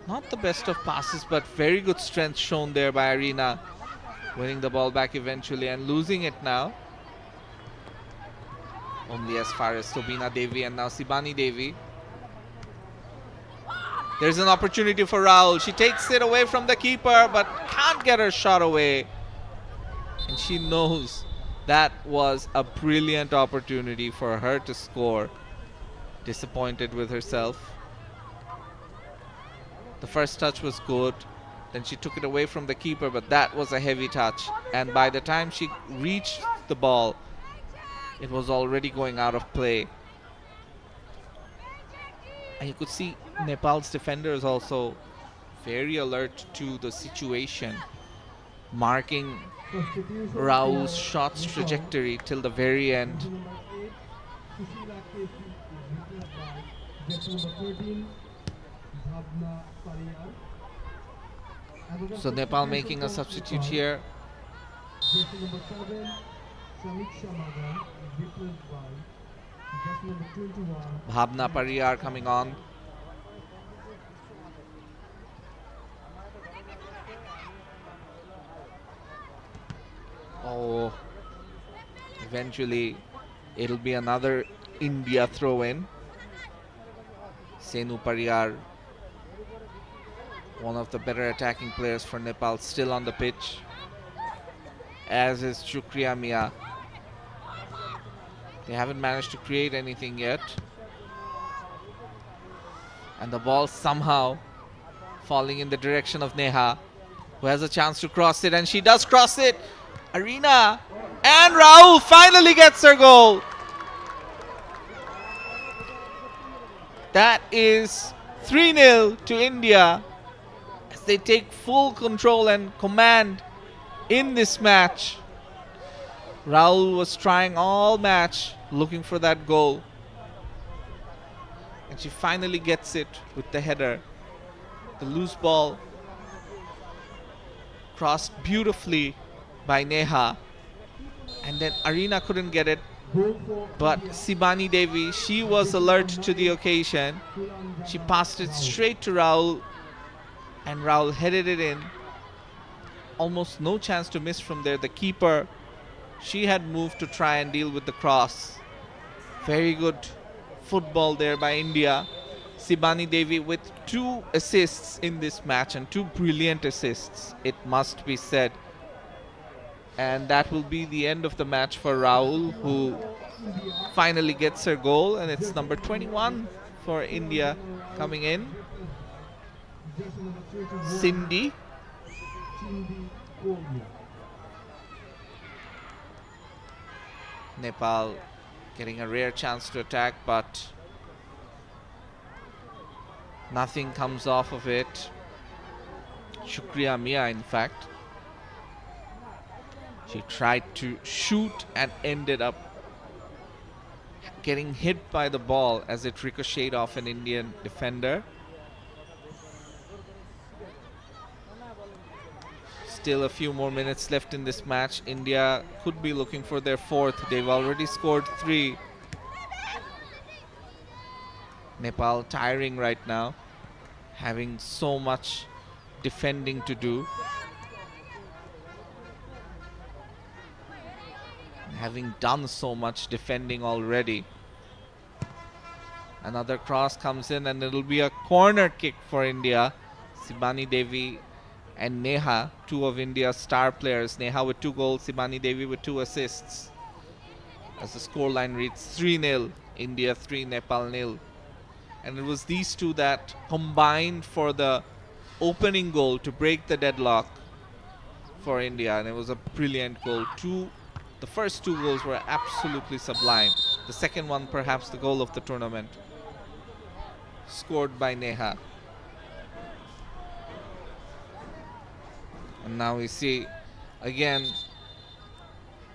Speaker 1: Not the best of passes, but very good strength shown there by Arena. Winning the ball back eventually and losing it now. Only as far as Sobina Devi, and now Sibani Devi. There's an opportunity for Rahul. She takes it away from the keeper but can't get her shot away. And she knows that was a brilliant opportunity for her to score. Disappointed with herself. The first touch was good. Then she took it away from the keeper, but that was a heavy touch. And by the time she reached the ball, it was already going out of play. And you could see Nepal's defenders also very alert to the situation, marking
Speaker 2: Substitution
Speaker 1: Rahul's
Speaker 2: for
Speaker 1: shot's
Speaker 2: Nepal.
Speaker 1: trajectory till the very end.
Speaker 2: Jersey number 8, Sushila Casey is replaced by jersey number 13, Bhavna Pariyar. Another
Speaker 1: So Nepal
Speaker 2: substitution
Speaker 1: making a
Speaker 2: for
Speaker 1: substitute
Speaker 2: Nepal.
Speaker 1: here.
Speaker 2: Jersey number 7, Samiksha Magan is replaced by jersey number 21.
Speaker 1: Bhavna Pariyar coming on. Oh, eventually it'll be another India throw in. Senu Pariyar, one of the better attacking players for Nepal, still on the pitch, as is Shukriya Mia. They haven't managed to create anything yet. And the ball somehow falling in the direction of Neha, who has a chance to cross it, and she does cross it. Arena, and Rahul finally gets her goal. That is 3-0 to India as they take full control and command in this match. Rahul was trying all match looking for that goal, and she finally gets it with the header. The loose ball crossed beautifully by Neha, and then Arena couldn't get it,
Speaker 2: Goal for
Speaker 1: but
Speaker 2: India.
Speaker 1: Sibani Devi, she was alert to the occasion. She passed it straight to Rahul, and Rahul headed it in. Almost no chance to miss from there. The keeper, she had moved to try and deal with the cross. Very good football there by India. Sibani Devi with 2 assists in this match, and 2 brilliant assists, it must be said. And that will be the end of the match for Rahul, who finally gets her goal, and it's number 21 for India coming in.
Speaker 2: Jersey number 21,
Speaker 1: Cindy.
Speaker 2: Chindi Kohli.
Speaker 1: Nepal getting a rare chance to attack, but nothing comes off of it. Shukriya Mia, in fact. She tried to shoot and ended up getting hit by the ball as it ricocheted off an Indian defender. Still a few more minutes left in this match. India could be looking for their 4th. They've already scored 3. Nepal tiring right now, having so much defending to do. Having done so much defending already. Another cross comes in, and it'll be a corner kick for India. Sibani Devi and Neha, 2 of India's star players. Neha with 2 goals, Sibani Devi with 2 assists. As the scoreline reads 3-0, India 3, Nepal 0. And it was these 2 that combined for the opening goal to break the deadlock for India, and it was a brilliant goal. The first 2 goals were absolutely sublime. The second one, perhaps the goal of the tournament, scored by Neha. And now we see again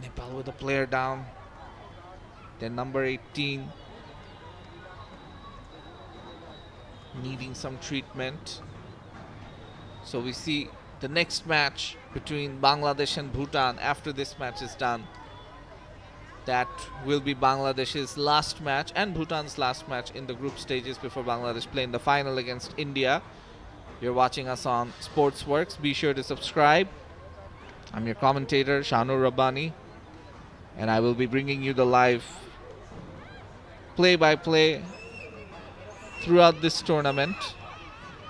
Speaker 1: Nepal with a player down. Their number 18 needing some treatment. So we see the next match between Bangladesh and Bhutan after this match is done. That will be Bangladesh's last match and Bhutan's last match in the group stages before Bangladesh play in the final against India. You're watching us on Sportzworkz. Be sure to subscribe. I'm your commentator, Shanur Rabbani, and I will be bringing you the live play-by-play throughout this tournament.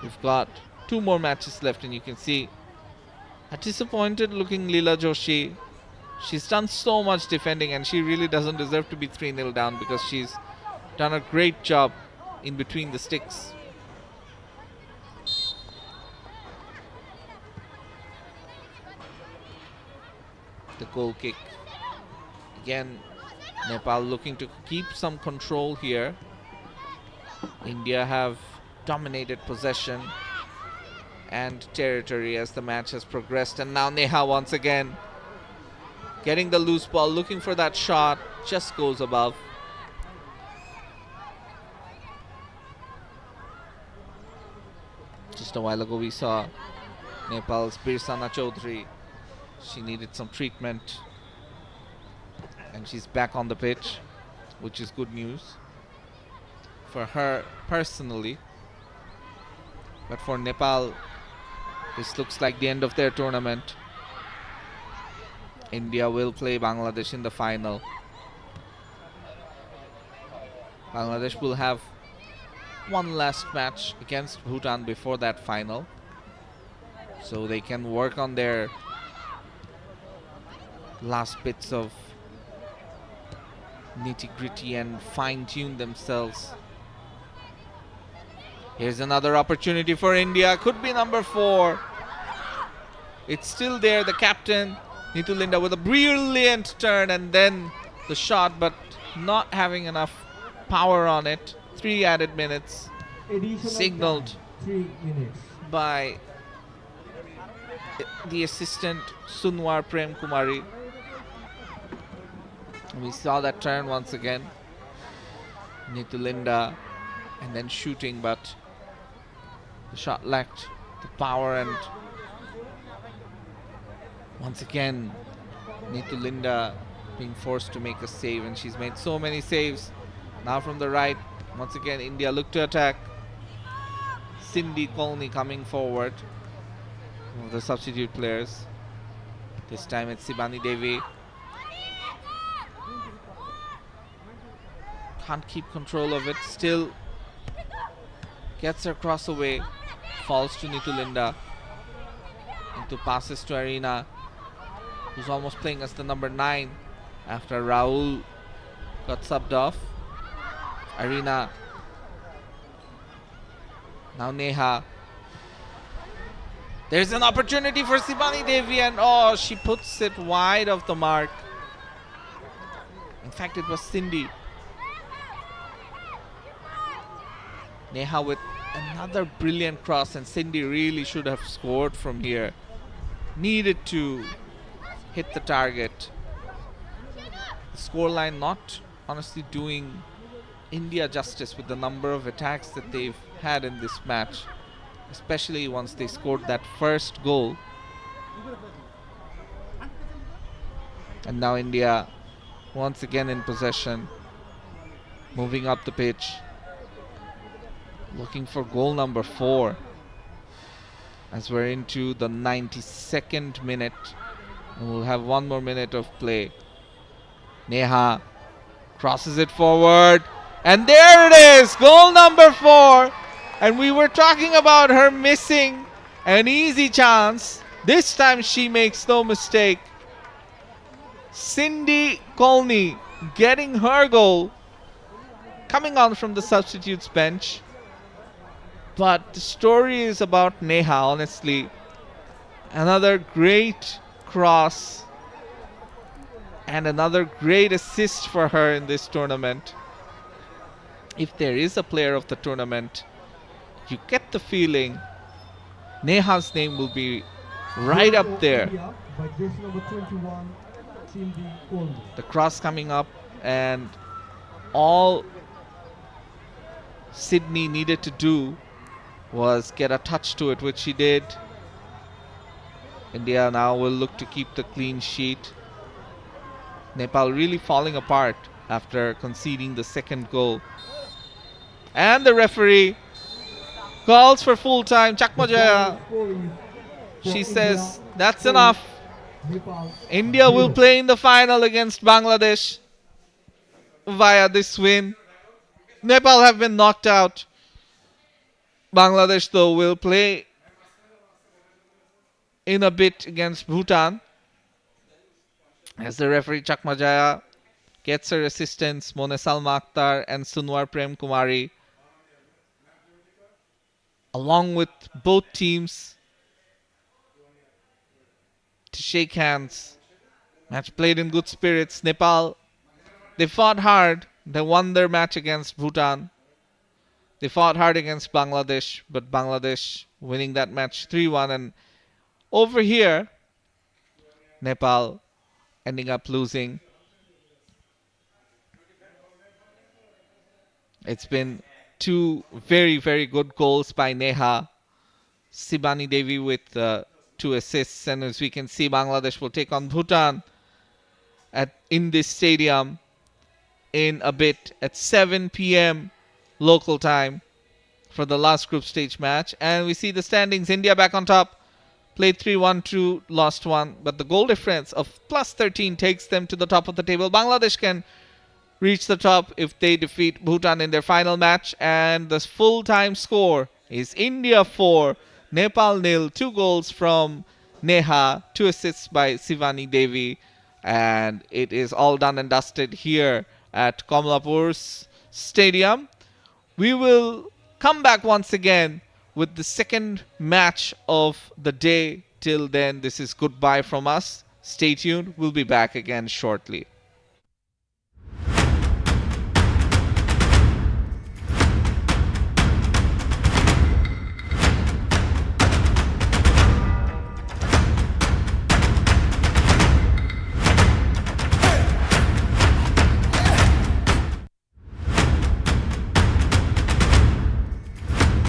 Speaker 1: We've got 2 more matches left, and you can see a disappointed looking Leela Joshi. She's done so much defending, and she really doesn't deserve to be 3-0 down because she's done a great job in between the sticks. The goal kick. Again, Nepal looking to keep some control here. India have dominated possession and territory as the match has progressed, and now Neha once again getting the loose ball, looking for that shot, just goes above. Just a while ago we saw Nepal's Birsana Chaudhary. She needed some treatment, and she's back on the pitch, which is good news for her personally. But for Nepal, this looks like the end of their tournament. India will play Bangladesh in the final. Bangladesh will have one last match against Bhutan before that final, so they can work on their last bits of nitty-gritty and fine-tune themselves. Here's another opportunity for India. Could be number 4. It's still there. The captain, Neetu Linda, with a brilliant turn and then the shot, but not having enough power on it. 3 added minutes. Signaled
Speaker 2: 3 minutes.
Speaker 1: by the assistant Sunwar Prem Kumari. We saw that turn once again. Neetu Linda and then shooting, but the shot lacked the power, and once again Neetu Linda being forced to make a save, and she's made so many saves. Now from the right, once again India look to attack. Cindy Colney coming forward, one of the substitute players. This time it's Sibani Devi. Can't keep control of it. Still gets her cross away. Falls to Neetu Linda. Into passes to Arena, who's almost playing as the number 9 after Rahul got subbed off. Arena. Now Neha. There's an opportunity for Sibani Devi, and oh, she puts it wide of the mark. In fact, it was Cindy. Neha with another brilliant cross, and Cindy really should have scored from here. Needed to hit the target. The scoreline not honestly doing India justice with the number of attacks that they've had in this match, especially once they scored that first goal. And now India once again in possession, moving up the pitch, looking for goal number 4 as we're into the 92nd minute, and we'll have 1 more minute of play. Neha crosses it forward, and there it is, goal number 4. And we were talking about her missing an easy chance. This time she makes no mistake. Cindy Colney getting her goal, coming on from the substitutes bench. But the story is about Neha, honestly. Another great cross and another great assist for her in this tournament. If there is a player of the tournament, you get the feeling Neha's name will be right up there.
Speaker 2: By jersey number 21, Cindy Colney.
Speaker 1: The cross coming up, and all Sydney needed to do was get a touch to it, which she did. India now will look to keep the clean sheet. Nepal really falling apart after conceding the second goal. And the referee calls for full time. Chakmajaya, she says that's enough. India will play in the final against Bangladesh via this win. Nepal have been knocked out. Bangladesh, though, will play in a bit against Bhutan as the referee Chakma Jaya gets her assistants Mone Salma Akhtar and Sunwar Prem Kumari along with both teams to shake hands. Match played in good spirits. Nepal, they fought hard. They won their match against Bhutan. They fought hard against Bangladesh, but Bangladesh winning that match 3-1. And over here, Nepal ending up losing. It's been two very, very good goals by Neha. Sibani Devi with 2 assists. And as we can see, Bangladesh will take on Bhutan in this stadium in a bit at 7 p.m. local time for the last group stage match. And we see the standings. India back on top. Played 3-1-2, lost 1. But the goal difference of plus 13 takes them to the top of the table. Bangladesh can reach the top if they defeat Bhutan in their final match. And the full-time score is India 4, Nepal 0. 2 goals from Neha, 2 assists by Sivani Devi. And it is all done and dusted here at Komlapur's stadium. We will come back once again with the second match of the day. Till then, this is goodbye from us. Stay tuned. We'll be back again shortly.